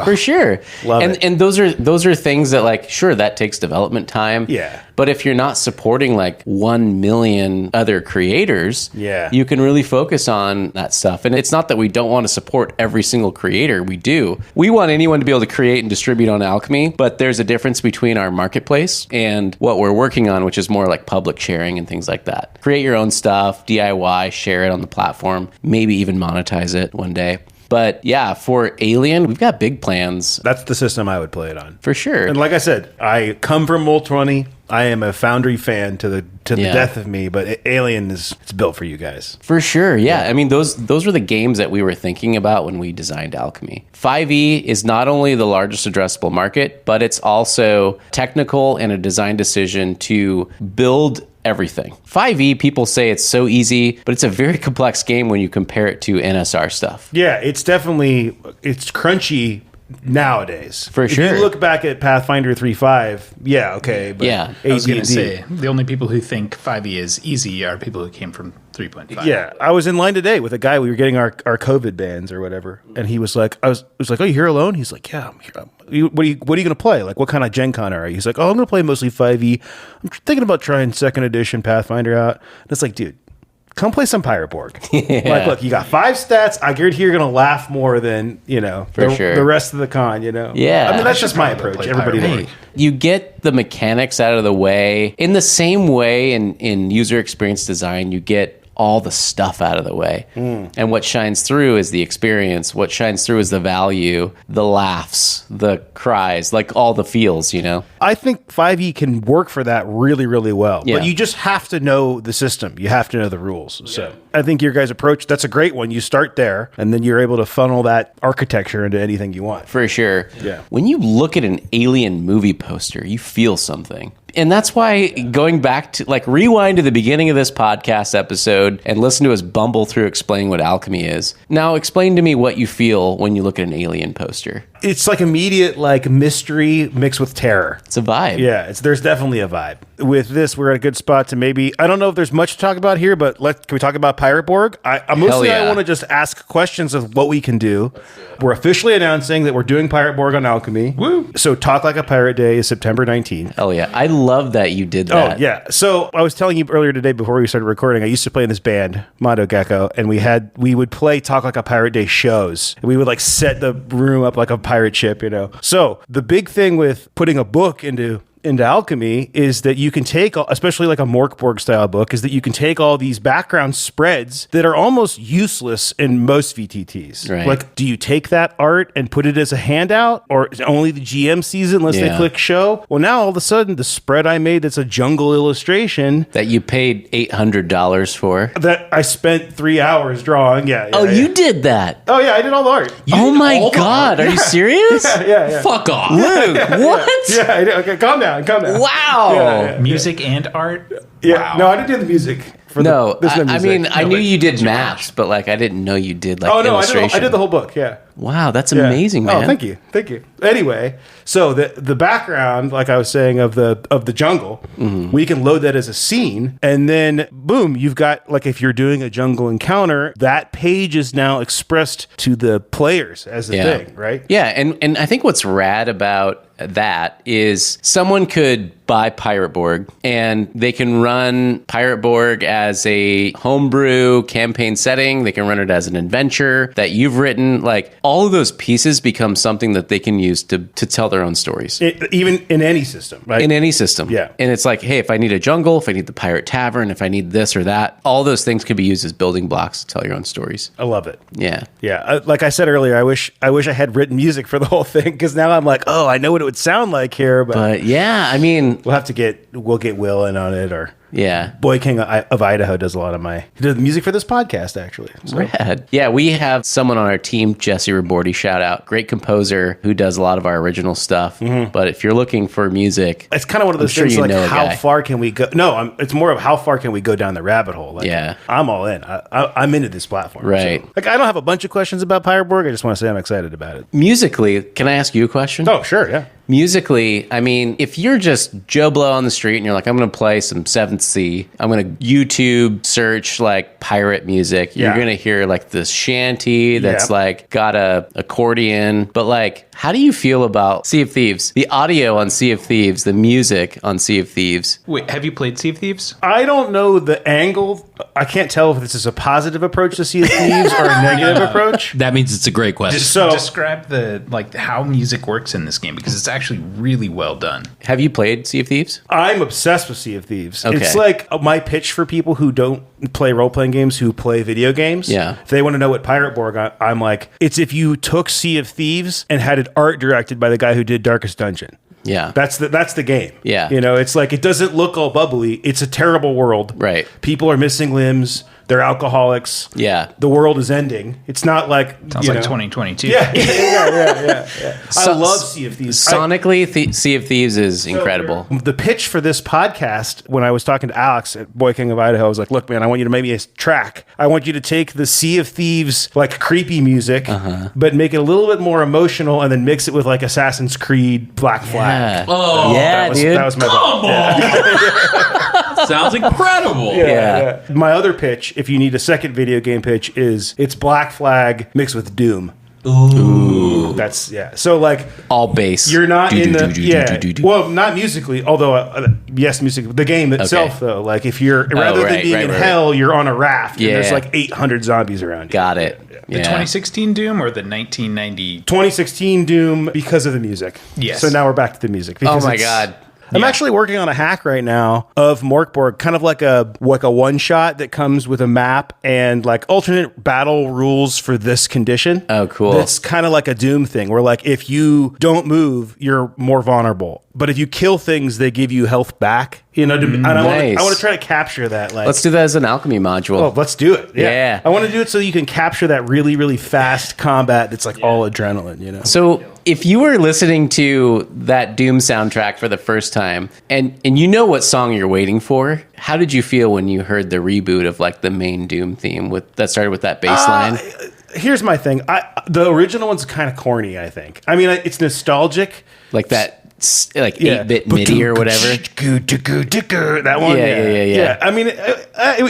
for sure. Love it. And those are things that like, sure, that takes development time. Yeah. But if you're not supporting like 1 million other creators, you can really focus on that stuff. And it's not that we don't want to support every single creator. We do. We want anyone to be able to create and distribute on Alchemy, but there's a difference between our marketplace and what we're working on, which is more like public sharing and things like that. Create your own stuff, DIY, share it on the platform, maybe even monetize it one day. But yeah, for Alien, we've got big plans. That's the system I would play it on. For sure. And like I said, I come from Roll20. I am a Foundry fan to the death of me, but Alien it's built for you guys. For sure, yeah. I mean, those were the games that we were thinking about when we designed Alchemy. 5e is not only the largest addressable market, but it's also technical and a design decision to build everything. 5e, people say it's so easy, but it's a very complex game when you compare it to NSR stuff. Yeah, it's crunchy nowadays. For sure. If you look back at Pathfinder 3.5, yeah, okay. But yeah. I was going to say, the only people who think 5e is easy are people who came from 3.5. Yeah. I was in line today with a guy. We were getting our COVID bans or whatever. And he was like, I was like, oh, you here alone? He's like, yeah, I'm here. What are you going to play? Like, what kind of Gen Con are you? He's like, oh, I'm going to play mostly 5e. I'm thinking about trying 2nd edition Pathfinder out. And it's like, dude, come play some Pirate Borg. Yeah. Like, look, you got 5 stats. I guarantee you're going to laugh more than, the rest of the con, Yeah. I mean, that's just my approach. Everybody knows. You get the mechanics out of the way. In the same way in user experience design, you get all the stuff out of the way. And what shines through is the experience. What shines through is the value, the laughs, the cries, like all the feels, I think 5e can work for that really, really well. Yeah. But you just have to know the system. You have to know the rules. So I think your guys' approach, that's a great one. You start there, and then you're able to funnel that architecture into anything you want. For sure. Yeah. When you look at an Alien movie poster, you feel something. And that's why going back to rewind to the beginning of this podcast episode and listen to us bumble through explaining what Alchemy is. Now explain to me what you feel when you look at an Alien poster. It's like immediate mystery mixed with terror. It's a vibe. Yeah, there's definitely a vibe. With this, we're at a good spot to maybe, I don't know if there's much to talk about here, but can we talk about Pirate Borg? I want to just ask questions of what we can do. We're officially announcing that we're doing Pirate Borg on Alchemy. Woo! So Talk Like a Pirate Day is September 19th. Hell yeah. I love that you did that. Oh, yeah. So I was telling you earlier today before we started recording, I used to play in this band, Mondo Gecko, and we would play Talk Like a Pirate Day shows. And we would set the room up like a pirate ship, So the big thing with putting a book into Alchemy is that you can take, especially like a Morkborg style book, is that you can take all these background spreads that are almost useless in most VTTs. Right. Like, do you take that art and put it as a handout, or only the GM sees it unless they click show? Well, now all of a sudden the spread I made that's a jungle illustration that you paid $800 for, that I spent 3 hours drawing. You did that? Oh yeah, I did all the art. Oh my God, are you serious? Yeah. Fuck off, Luke. What? Yeah, I did. Okay, calm down. Wow. Music and art? Yeah. Wow. No, I didn't do the music. I knew you did maps, but I didn't know you did illustration. I did the whole book. Yeah. Wow, that's amazing, man. Oh, thank you. Anyway, so the background, like I was saying, of the jungle, we can load that as a scene, and then boom, you've got if you're doing a jungle encounter, that page is now expressed to the players as a thing, right? Yeah, and I think what's rad about that is someone could by Pirate Borg, and they can run Pirate Borg as a homebrew campaign setting. They can run it as an adventure that you've written. Like, all of those pieces become something that they can use to tell their own stories. Even in any system, right? In any system. Yeah. And it's like, hey, if I need a jungle, if I need the pirate tavern, if I need this or that, all those things can be used as building blocks to tell your own stories. I love it. Yeah. Yeah. Like I said earlier, I wish I had written music for the whole thing, because now I'm like, oh, I know what it would sound like here. But yeah, I mean, we'll get Will in on it, or yeah. Boy King of Idaho does a lot of he does the music for this podcast, actually. So. Rad. Yeah, we have someone on our team, Jesse Raborti, shout out, great composer who does a lot of our original stuff. Mm-hmm. But if you're looking for music, it's kind of one of those things like, how far can we go? No, it's more of how far can we go down the rabbit hole? Like, yeah. I'm all in. I'm into this platform. Right. So, like, I don't have a bunch of questions about Pirate Borg. I just want to say I'm excited about it. Musically, can I ask you a question? Oh, sure, yeah. Musically, I mean, if you're just Joe Blow on the street and you're like, I'm going to play some 7th Sea, I'm going to YouTube search like pirate music, you're going to hear like this shanty that's like got a accordion. But like, how do you feel about Sea of Thieves? The audio on Sea of Thieves, the music on Sea of Thieves. Wait, have you played Sea of Thieves? I don't know the angle. I can't tell if this is a positive approach to Sea of Thieves or a negative approach. That means it's a great question. So describe how music works in this game, because it's actually really well done. Have you played Sea of Thieves? I'm obsessed with Sea of Thieves. Okay. It's like my pitch for people who don't play role-playing games, who play video games. Yeah. If they want to know what Pirate Borg, I'm like, it's if you took Sea of Thieves and had it art directed by the guy who did Darkest Dungeon. Yeah. That's the game. Yeah. You know, it's like, it doesn't look all bubbly. It's a terrible world. Right. People are missing limbs. They're alcoholics. Yeah. The world is ending. It's not like... Sounds like 2022. Yeah. I love Sea of Thieves. Sonically, Sea of Thieves is incredible. The pitch for this podcast, when I was talking to Alex at Boy King of Idaho, I was like, look, man, I want you to make me a track. I want you to take the Sea of Thieves, like, creepy music, but make it a little bit more emotional, and then mix it with, like, Assassin's Creed Black Flag. Oh, yeah, dude. That was my goal. Sounds incredible. Yeah. My other pitch, if you need a second video game pitch, is it's Black Flag mixed with Doom. Ooh. That's, so like... all bass. You're not in the... Well, not musically, although, yes, music. The game itself, though. Like, if you're... Rather than being in hell, you're on a raft, and there's like 800 zombies around you. Got it. The 2016 Doom or the 1990... 2016 Doom, because of the music. Yes. So now we're back to the music. Oh my God. I'm actually working on a hack right now of Morkborg, kind of like a one shot that comes with a map and like alternate battle rules for this condition. Oh, cool. That's kind of like a Doom thing, where like if you don't move, you're more vulnerable. But if you kill things, they give you health back. You know, and I want to try to capture that. Like, let's do that as an alchemy module. Oh, let's do it. Yeah. I want to do it so you can capture that really, really fast combat that's like all adrenaline, you know? So if you were listening to that Doom soundtrack for the first time and you know what song you're waiting for, how did you feel when you heard the reboot of like the main Doom theme that started with that bass line? Here's my thing. The original one's kind of corny, I think. I mean, it's nostalgic. Like that... like 8-bit MIDI or whatever. That one. Yeah. I mean,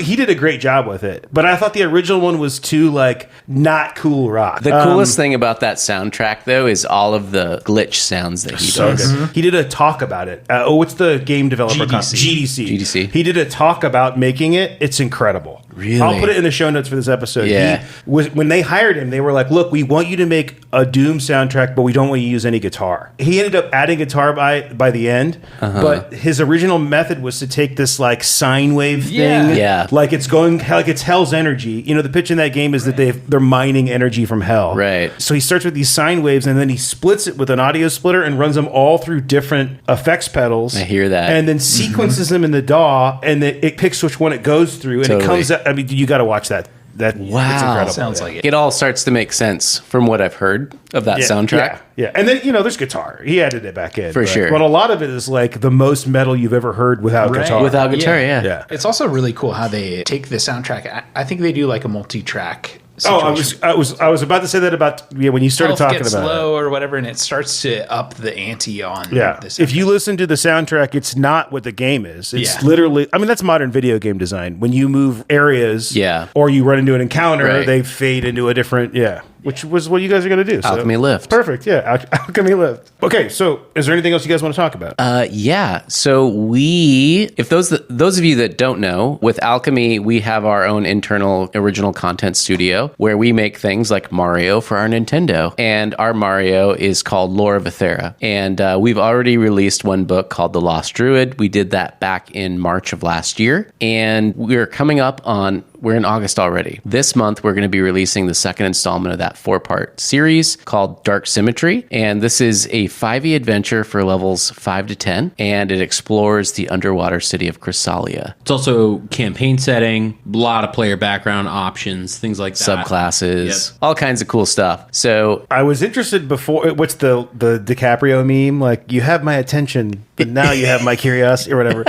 he did a great job with it, but I thought the original one was too like not cool rock. The coolest thing about that soundtrack though is all of the glitch sounds that he does. Good. He did a talk about it. What's the game developer called? GDC. He did a talk about making it. It's incredible. Really? I'll put it in the show notes for this episode. Yeah. When they hired him, they were like, look, we want you to make a Doom soundtrack, but we don't want you to use any guitar. He ended up adding guitar by the end, but his original method was to take this like sine wave thing. Yeah. Like it's hell's energy. You know, the pitch in that game is that they're mining energy from hell. Right. So he starts with these sine waves and then he splits it with an audio splitter and runs them all through different effects pedals. I hear that. And then sequences them in the DAW, and it picks which one it goes through, and it comes out. I mean, you got to watch that. Wow, it's incredible. Sounds like it. It all starts to make sense from what I've heard of that soundtrack. Yeah. And then, there's guitar. He added it back in. For sure. But a lot of it is like the most metal you've ever heard without guitar. Without guitar, yeah. It's also really cool how they take the soundtrack. I think they do like a multi-track situation. I was about to say that about when you started talking gets about low it. or whatever, and it starts to up the ante on this. If you listen to the soundtrack, it's not what the game is. It's literally, I mean, that's modern video game design. When you move areas or you run into an encounter, they fade into a different, which was what you guys are going to do. So. Alchemy Lift. Perfect. Yeah, Alchemy Lift. Okay, so is there anything else you guys want to talk about? Yeah. So if those of you that don't know, with Alchemy, we have our own internal original content studio where we make things like Mario for our Nintendo. And our Mario is called Lore of Aetherra. And we've already released one book called The Lost Druid. We did that back in March of last year. And we're coming up on... We're in August already. This month, we're going to be releasing the second installment of that 4-part series called Dark Symmetry. And this is a 5e adventure for levels 5 to 10. And it explores the underwater city of Chrysalia. It's also campaign setting, a lot of player background options, things like that. Subclasses, all kinds of cool stuff. So I was interested before. What's the DiCaprio meme? Like, you have my attention, but now you have my curiosity or whatever.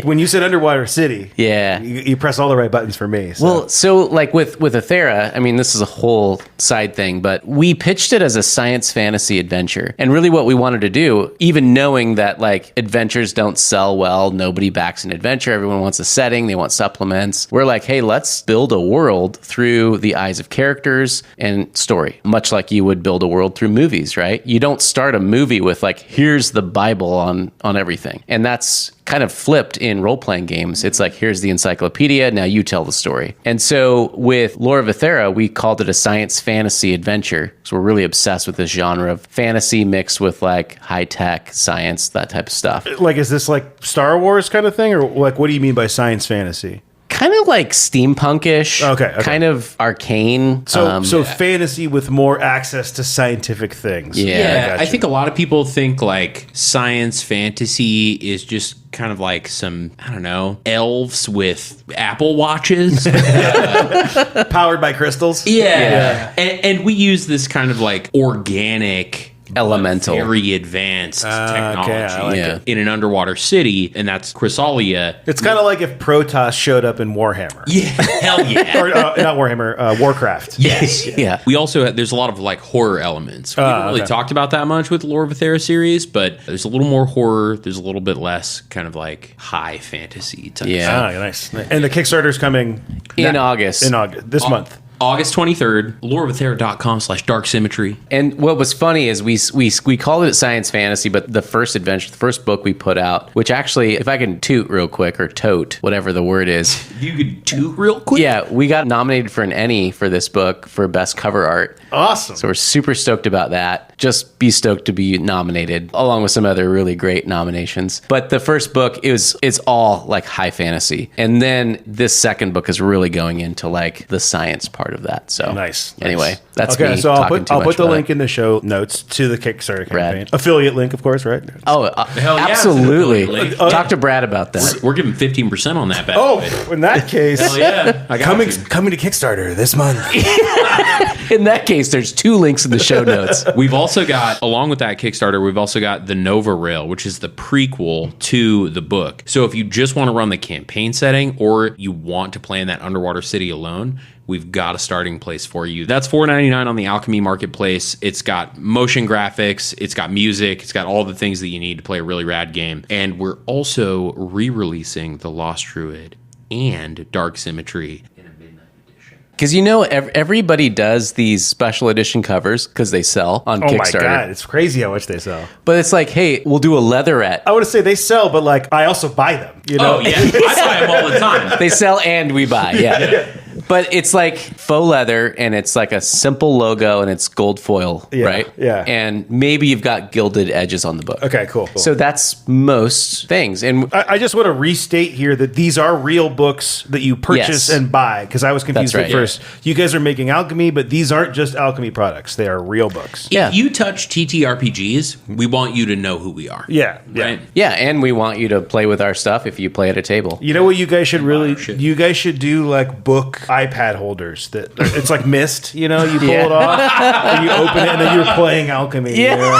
When you said underwater city, yeah, you press all the right buttons for me. So. Well, so like with Aetherra, I mean, this is a whole side thing, but we pitched it as a science fantasy adventure. And really what we wanted to do, even knowing that like adventures don't sell well, nobody backs an adventure, everyone wants a setting, they want supplements. We're like, hey, let's build a world through the eyes of characters and story, much like you would build a world through movies, right? You don't start a movie with like, here's the Bible on everything. And that's kind of flipped in role-playing games. It's like, here's the encyclopedia, now you tell the story. And so with Lore of Aetherra, we called it a science fantasy adventure. So we're really obsessed with this genre of fantasy mixed with like high-tech science, that type of stuff. Like, is this like Star Wars kind of thing? Or like, what do you mean by science fantasy? Kind of like steampunkish, okay. Kind of arcane. So fantasy with more access to scientific things. Yeah. I think a lot of people think like science fantasy is just kind of like some, I don't know, elves with Apple Watches. Powered by crystals. Yeah. And we use this kind of like organic... elemental, very advanced technology like in an underwater city, and that's Chrysalia. It's kind of like if Protoss showed up in Warhammer. Yeah, hell yeah. Or not Warhammer, Warcraft. Yes. Yeah. We also there's a lot of like horror elements. We haven't really talked about that much with Lore of Aetherra series, but there's a little more horror. There's a little bit less kind of like high fantasy type Yeah. Nice. And the Kickstarter's coming in August. This month. August 23rd, loreofaetherra.com/darksymmetry. And what was funny is we called it science fantasy, but the first adventure, the first book we put out, which actually, if I can toot real quick, or tote, whatever the word is. You could toot real quick? Yeah, we got nominated for an Emmy for this book for best cover art. Awesome. So we're super stoked about that. Just be stoked to be nominated, along with some other really great nominations. But the first book it's all like high fantasy. And then this second book is really going into like the science part of that. So nice. Anyway, that's okay. me So I'll put the about link in the show notes to the Kickstarter campaign. Brad. Affiliate link, of course, right? Oh, Hell yeah, absolutely. it's an affiliate link. Talk to Brad about that. We're giving 15% on that bad Oh, boy. in that case, Hell yeah. I got coming you. to Kickstarter this month. In that case, there's 2 links in the show notes. We've also got, along with that Kickstarter, we've also got the Nova Rail, which is the prequel to the book. So if you just want to run the campaign setting or you want to play in that underwater city alone, we've got a starting place for you. That's $4.99 on the Alchemy Marketplace. It's got motion graphics, it's got music, it's got all the things that you need to play a really rad game. And we're also re-releasing The Lost Druid and Dark Symmetry. Because everybody does these special edition covers because they sell on Kickstarter. Oh my God, it's crazy how much they sell. But it's like, hey, we'll do a leatherette. I would say they sell, but like I also buy them. You know? Oh, yeah. I buy them all the time. They sell and we buy, yeah. But it's like faux leather, and it's like a simple logo, and it's gold foil, right? Yeah. And maybe you've got gilded edges on the book. Okay, cool. So that's most things. And I just want to restate here that these are real books that you purchase and buy, because I was confused That's at right, first. You guys are making Alchemy, but these aren't just Alchemy products. They are real books. Yeah. If you touch TTRPGs, we want you to know who we are. Yeah. Right? yeah, and we want you to play with our stuff if you play at a table. You know what you guys should shit. you guys should do like book iPad holders that it's like Mist, you know, you pull it off and you open it and then you're playing Alchemy. Yeah. You know?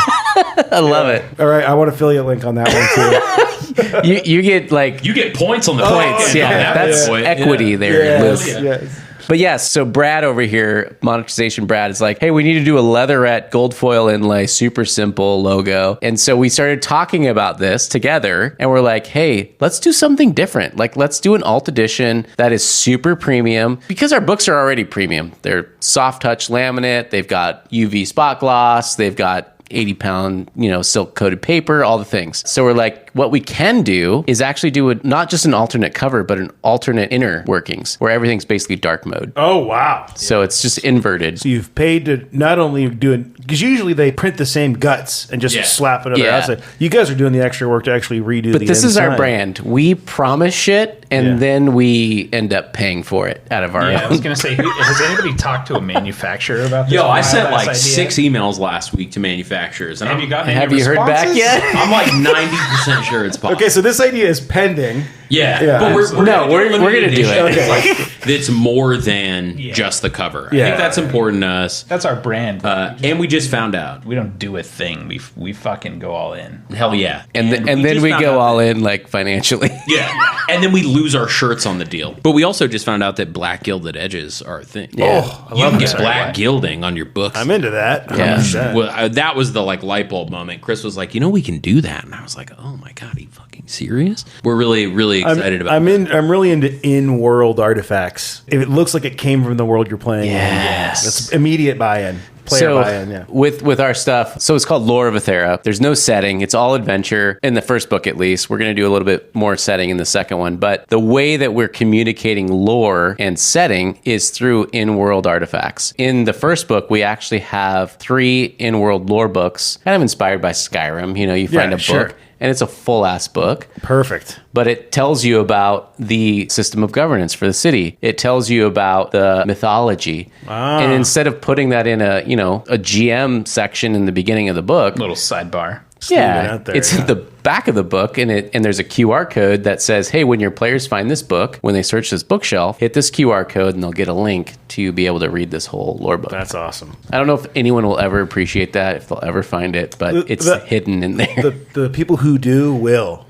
I love it. All right, I want affiliate link on that one too. You get like You get points on the points. Yeah, that's equity there. Yes, Luke. yes. But yes, so Brad over here, monetization Brad, is like, hey, we need to do a leatherette gold foil inlay, super simple logo. And so we started talking about this together and we're like, hey, let's do something different. Like, let's do an alt edition that is super premium because our books are already premium. They're soft touch laminate. They've got UV spot gloss. They've got 80-pound, silk coated paper, all the things. So we're like, what we can do is actually do not just an alternate cover, but an alternate inner workings where everything's basically dark mode. Oh, wow. So it's just inverted. So you've paid to not only do it, because usually they print the same guts and just slap it on the outside. You guys are doing the extra work to actually redo But this is our brand. We promise shit, and then we end up paying for it out of our own. I was going to say, has anybody talked to a manufacturer about this? Yo, I sent like 6 emails last week to manufacturers. And Have you gotten any Have you heard back responses? yet? I'm like 90% sure it's possible. Okay, so this idea is pending. Yeah. But we're gonna do it. Okay. Like, it's more than just the cover. I think that's important to us. That's our brand. And we just found out. We don't do a thing. We fucking go all in. Hell yeah. And then we go all in, like, financially. Yeah. And then we lose our shirts on the deal. But we also just found out that black gilded edges are a thing. Yeah. Oh, I You love can that. get black gilding on your books. I'm into that. Yeah. 100%. Well, that was the like light bulb moment. Chris was like, we can do that. And I was like, oh my God, are you fucking serious? We're really, really excited about it. I'm really into in-world artifacts. If it looks like it came from the world you're playing in, Yes. that's immediate buy-in. Player buy-in, yeah. With our stuff, so it's called Lore of Aetherra. There's no setting. It's all adventure. In the first book, at least. We're going to do a little bit more setting in the second one. But the way that we're communicating lore and setting is through in-world artifacts. In the first book, we actually have 3 in-world lore books, kind of inspired by Skyrim. You find a book, and it's a full-ass book. Perfect. But it tells you about the system of governance for the city. It tells you about the mythology. And instead of putting that in a GM section in the beginning of the book, Little sidebar. It's in the back of the book, and there's a QR code that says, hey, when your players find this book, when they search this bookshelf, hit this QR code and they'll get a link to be able to read this whole lore book. That's awesome. I don't know if anyone will ever appreciate that, if they'll ever find it, but it's hidden in there. The people who do will.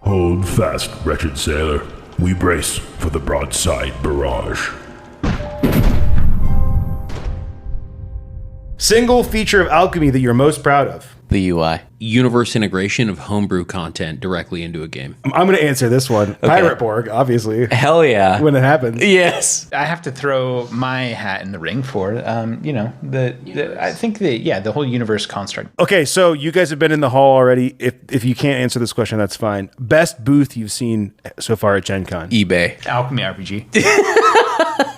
Hold fast, wretched sailor. We brace for the broadside barrage. Single feature of Alchemy that you're most proud of? The UI. Universe integration of homebrew content directly into a game. I'm going to answer this one. Pirate Borg, obviously. Hell yeah. When it happens. Yes. I have to throw my hat in the ring for it. I think the whole universe construct. Okay, so you guys have been in the hall already. If you can't answer this question, that's fine. Best booth you've seen so far at Gen Con? eBay. Alchemy RPG.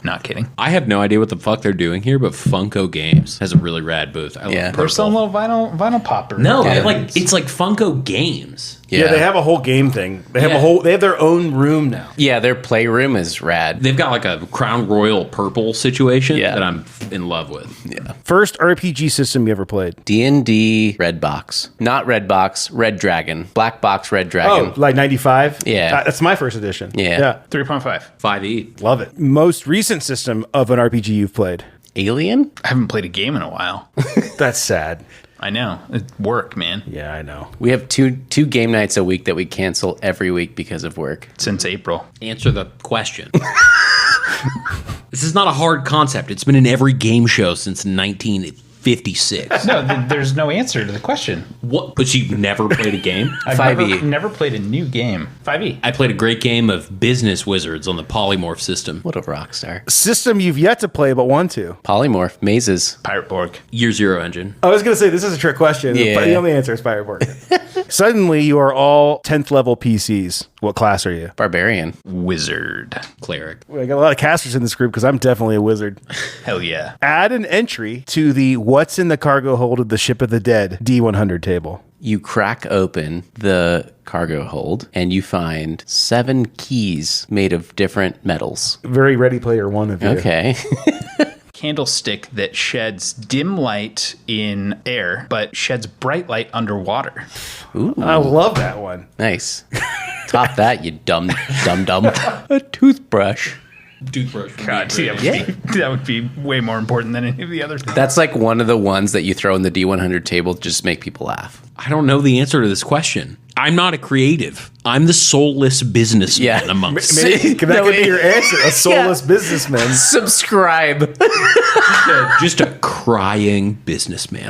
Not kidding. I have no idea what the fuck they're doing here, but Funko Games has a really rad booth. I love Yeah. purple. They're selling little vinyl popper. No, Yeah. it's like Funko Games. Yeah, they have a whole game thing. They have they have their own room now. Yeah, their playroom is rad. They've got like a Crown Royal purple situation Yeah. that I'm in love with. Yeah. First RPG system you ever played? D&D Red Box. Not Red Box, Red Dragon. Black Box, Red Dragon. Oh, like 95? Yeah. That's my first edition. Yeah. 3.5. 5e. Love it. Most recent system of an RPG you've played? Alien? I haven't played a game in a while. That's sad. I know. It's work, man. Yeah, I know. We have two game nights a week that we cancel every week because of work. Since April. Answer the question. This is not a hard concept. It's been in every game show since 1956. No, there's no answer to the question. What? But you've never played a game? I've 5e. never played a new game. 5e. I played a great game of Business Wizards on the Polymorph system. What a rock star. System you've yet to play but want to? Polymorph. Mazes. Pirate Borg. Year Zero Engine. I was going to say, this is a trick question. Yeah. But the only answer is Pirate Borg. Suddenly, you are all 10th level PCs. What class are you? Barbarian. Wizard. Cleric. I got a lot of casters in this group because I'm definitely a wizard. Hell yeah. Add an entry to the What's in the Cargo Hold of the Ship of the Dead D100 table. You crack open the cargo hold and you find 7 keys made of different metals. Very Ready Player One of you. Okay. Candlestick that sheds dim light in air, but sheds bright light underwater. I love that one. Nice. Top that, you dumb. A toothbrush. Toothbrush. God, that would be way more important than any of the other things. That's like one of the ones that you throw in the D100 table just to make people laugh. I don't know the answer to this question. I'm not a creative. I'm the soulless businessman amongst. Maybe that could be your answer. A soulless businessman. Subscribe. Just a crying businessman.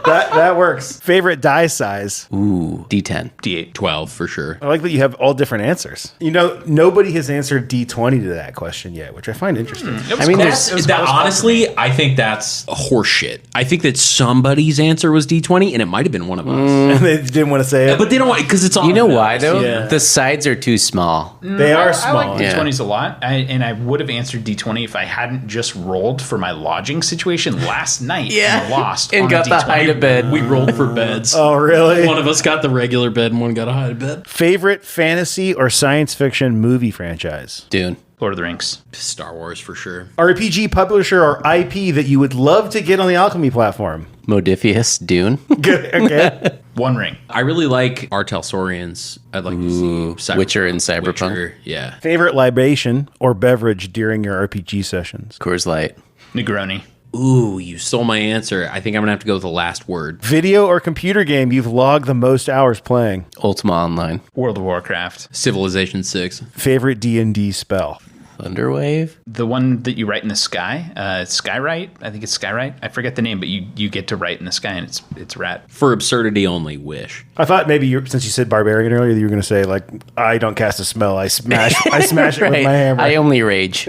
That works. Favorite die size? Ooh, D10. D8. 12 for sure. I like that you have all different answers. You know, nobody has answered D20 to that question yet, which I find interesting. I mean, honestly, I think that's horseshit. I think that somebody's answer was D20, and it might have been one of us. And they didn't want to say it. But they don't want because it's all. You know why though? Yeah. The sides are too small. They are I small. like D20s a lot, and I would have answered D20 if I hadn't just rolled for my lodging situation last night and lost And on got a the D20. hide of bed. We rolled for beds. Oh, really? One of us got the regular bed, and one got a hide bed. Favorite fantasy or science fiction movie franchise? Dune. Lord of the Rings. Star Wars for sure. RPG publisher or IP that you would love to get on the Alchemy platform? Modifius. Dune. Good. Okay. One Ring. I really like Artel Saurians. I'd like to see Witcher and Cyberpunk. Witcher, yeah. Favorite libation or beverage during your RPG sessions? Coors Light. Negroni. Ooh, you stole my answer. I think I'm gonna have to go with the last word. Video or computer game you've logged the most hours playing? Ultima Online. World of Warcraft. Civilization 6. Favorite D&D spell? Thunderwave. The one that you write in the sky. Skywrite. I think it's Skywrite. I forget the name, but you get to write in the sky, and it's rad. For absurdity only, Wish. I thought maybe since you said barbarian earlier, you were going to say like I don't cast a spell. I smash it with my hammer. I only rage.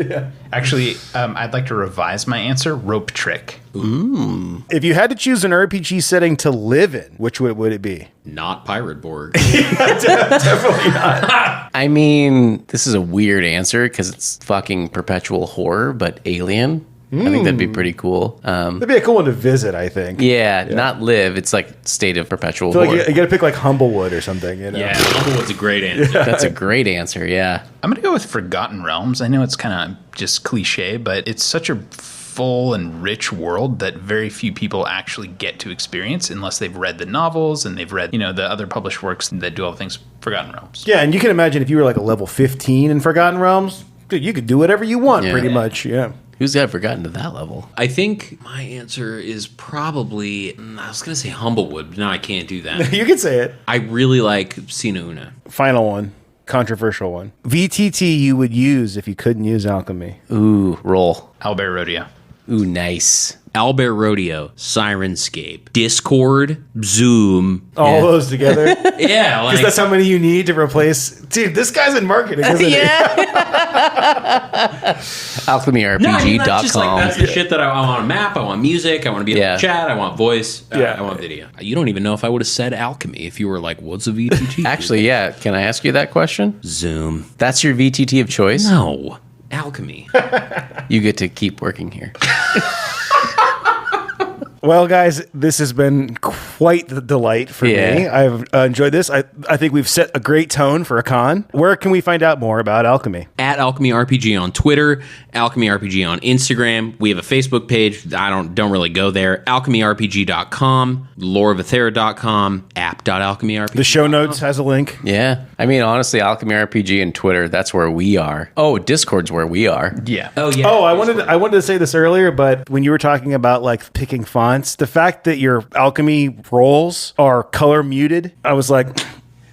Actually, I'd like to revise my answer. Rope trick. If you had to choose an RPG setting to live in, which would it be? Not Pirate Borg. Definitely not. I mean, this is a weird answer because it's fucking perpetual horror, but Alien. I think that'd be pretty cool. That'd be a cool one to visit, I think. Yeah, not live. It's like state of perpetual I feel horror. like you got to pick like Humblewood or something. You know? Yeah, Humblewood's a great answer. That's a great answer. Yeah. I'm going to go with Forgotten Realms. I know it's kind of just cliche, but it's such a full and rich world that very few people actually get to experience unless they've read the novels and they've read, the other published works that do all things Forgotten Realms. Yeah, and you can imagine if you were like a level 15 in Forgotten Realms, dude, you could do whatever you want pretty much. Yeah. Who's ever gotten to that level? I think my answer is probably, I was going to say Humblewood, but now I can't do that. You can say it. I really like Sina. Final one. Controversial one. VTT you would use if you couldn't use alchemy. Ooh, roll. Owlbear Rodeo. Ooh, nice. Owlbear Rodeo, Sirenscape, Discord, Zoom. All those together. Yeah, Because that's how many you need to replace. Dude, this guy's in marketing, isn't he? AlchemyRPG.com. That's the shit that I want a map, I want music, I want to be able to chat, I want voice, I want video. You don't even know if I would have said alchemy if you were like, what's a VTT? Actually, yeah. Can I ask you that question? Zoom. That's your VTT of choice? No. Alchemy. You get to keep working here. Well, guys, this has been quite the delight for me. I've enjoyed this. I think we've set a great tone for a con. Where can we find out more about alchemy? At Alchemy RPG on Twitter, Alchemy RPG on Instagram. We have a Facebook page. I don't really go there. AlchemyRPG.com, loreofathera.com, app.alchemyrpg. The show notes has a link. Yeah. I mean, honestly, Alchemy RPG and Twitter, that's where we are. Oh, Discord's where we are. Yeah. Oh, yeah. Oh, I wanted to say this earlier, but when you were talking about like picking fonts, the fact that your alchemy rolls are color muted, I was like,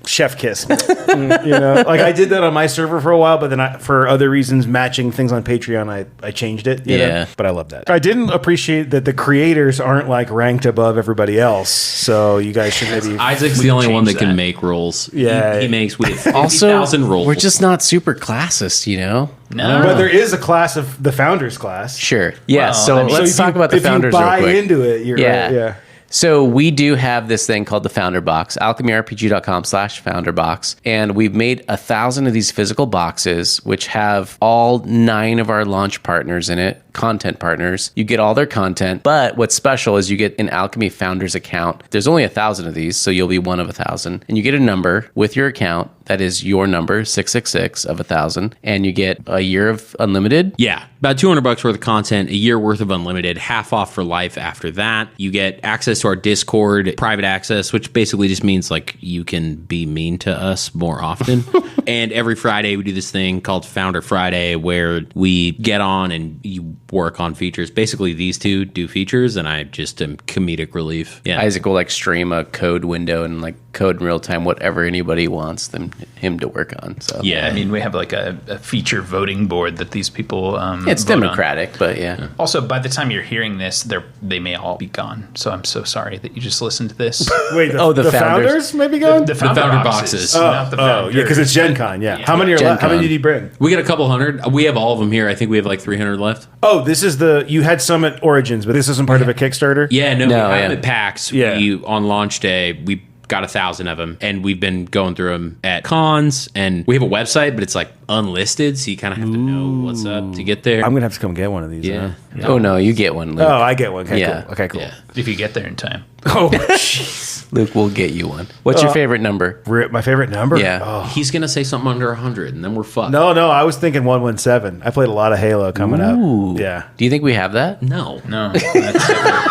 chef kiss. Like I did that on my server for a while, but then for other reasons, matching things on Patreon, I changed it. You know? But I love that. I didn't appreciate that the creators aren't like ranked above everybody else. So you guys should maybe. Isaac's the only one that can make rolls. Yeah. He makes with Also, 50,000 rolls. we're just not super classist, No. But there is a class of the founders class. Sure. Yeah. Well, so let's talk about the founders If you buy real quick. into it, you're right. Yeah. So we do have this thing called the Founder Box, alchemyrpg.com/founderbox. And we've made 1,000 of these physical boxes, which have all 9 of our launch partners in it, content partners. You get all their content. But what's special is you get an Alchemy Founders account. There's only 1,000 of these, so you'll be one of 1,000. And you get a number with your account. That is your number, 666 of 1,000. And you get a year of unlimited. Yeah, about $200 worth of content, a year worth of unlimited, half off for life after that. You get access to our Discord, private access, which basically just means like you can be mean to us more often. And every Friday we do this thing called Founder Friday where we get on and you work on features. Basically these two do features and I just am comedic relief. Yeah. Isaac will like stream a code window and like code in real time whatever anybody wants him to work on. So Yeah, I mean, we have like a feature voting board that these people it's vote on. democratic, but yeah. Also, by the time you're hearing this, they may all be gone. So I'm so sorry that you just listened to this. Wait, the founders may be gone? The founder boxes. Not the founders. Yeah, because it's Gen Con, yeah. How many Gen how many Con. did he bring? We got a couple hundred. We have all of them here. I think we have like 300 left. Oh, this is you had some at Origins, but this isn't part of a Kickstarter? Yeah, no, we have them at PAX. Yeah. On launch day, we got 1,000 of them, and we've been going through them at cons, and we have a website, but it's like unlisted, so you kind of have to know what's up to get there. I'm going to have to come get one of these. Yeah. Huh? Oh no, you get one, Luke. Oh, I get one. Okay, Yeah. cool. Okay, cool. Yeah. If you get there in time. Oh, jeez. Luke will get you one. What's your favorite number? My favorite number? Yeah. Oh. He's gonna say something under 100, and then we're fucked. No, I was thinking 117. I played a lot of Halo coming up. Yeah. Do you think we have that? no. That's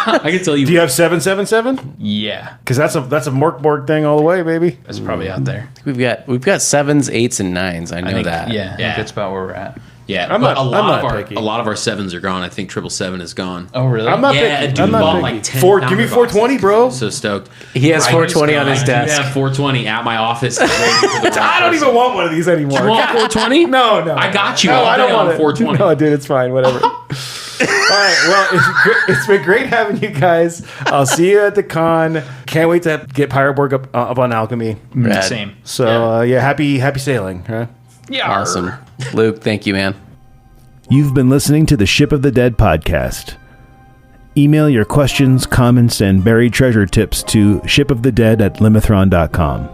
I can tell you. Do you have 777? yeah, Because that's a Morkborg thing all the way, baby. that's probably out there. We've got 7s, 8s, and 9s. I know I think, that. Yeah, I think that's about where we're at. Yeah, I'm but not- a lot I'm not of our picky. a lot of our 7s are gone. I think 777 is gone. Oh, really? I'm not Yeah, picky. dude I'm not bought picky. like 10 Give me founder 420, boxes. bro. I'm so stoked. He has Right, 420 on his I I desk. have 420 at my office. Waiting for the I don't even want one of these anymore. You want 420? No. I got you. No, all I don't day want on it. 420. No, dude, it's fine. Whatever. All right. Well, it's been great having you guys. I'll see you at the con. Can't wait to get Pyroborg up on Alchemy. Rad. Same. So happy sailing. Huh? Yeah. Awesome. Luke, thank you, man. You've been listening to the Ship of the Dead podcast. Email your questions, comments, and buried treasure tips to shipofthedead@limithron.com.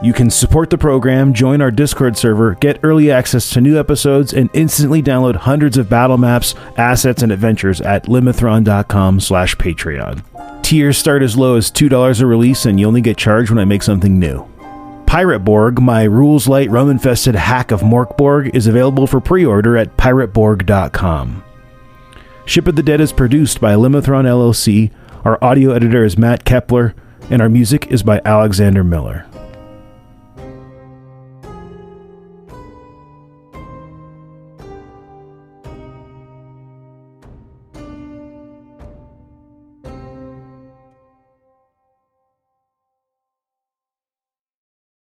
You can support the program, join our Discord server, get early access to new episodes, and instantly download hundreds of battle maps, assets, and adventures at limithron.com/Patreon. Tiers start as low as $2 a release, and you only get charged when I make something new. Pirateborg, my rules-light, rum-infested hack of Morkborg, is available for pre-order at pirateborg.com. Ship of the Dead is produced by Limithron LLC, our audio editor is Matt Kepler, and our music is by Alexander Miller.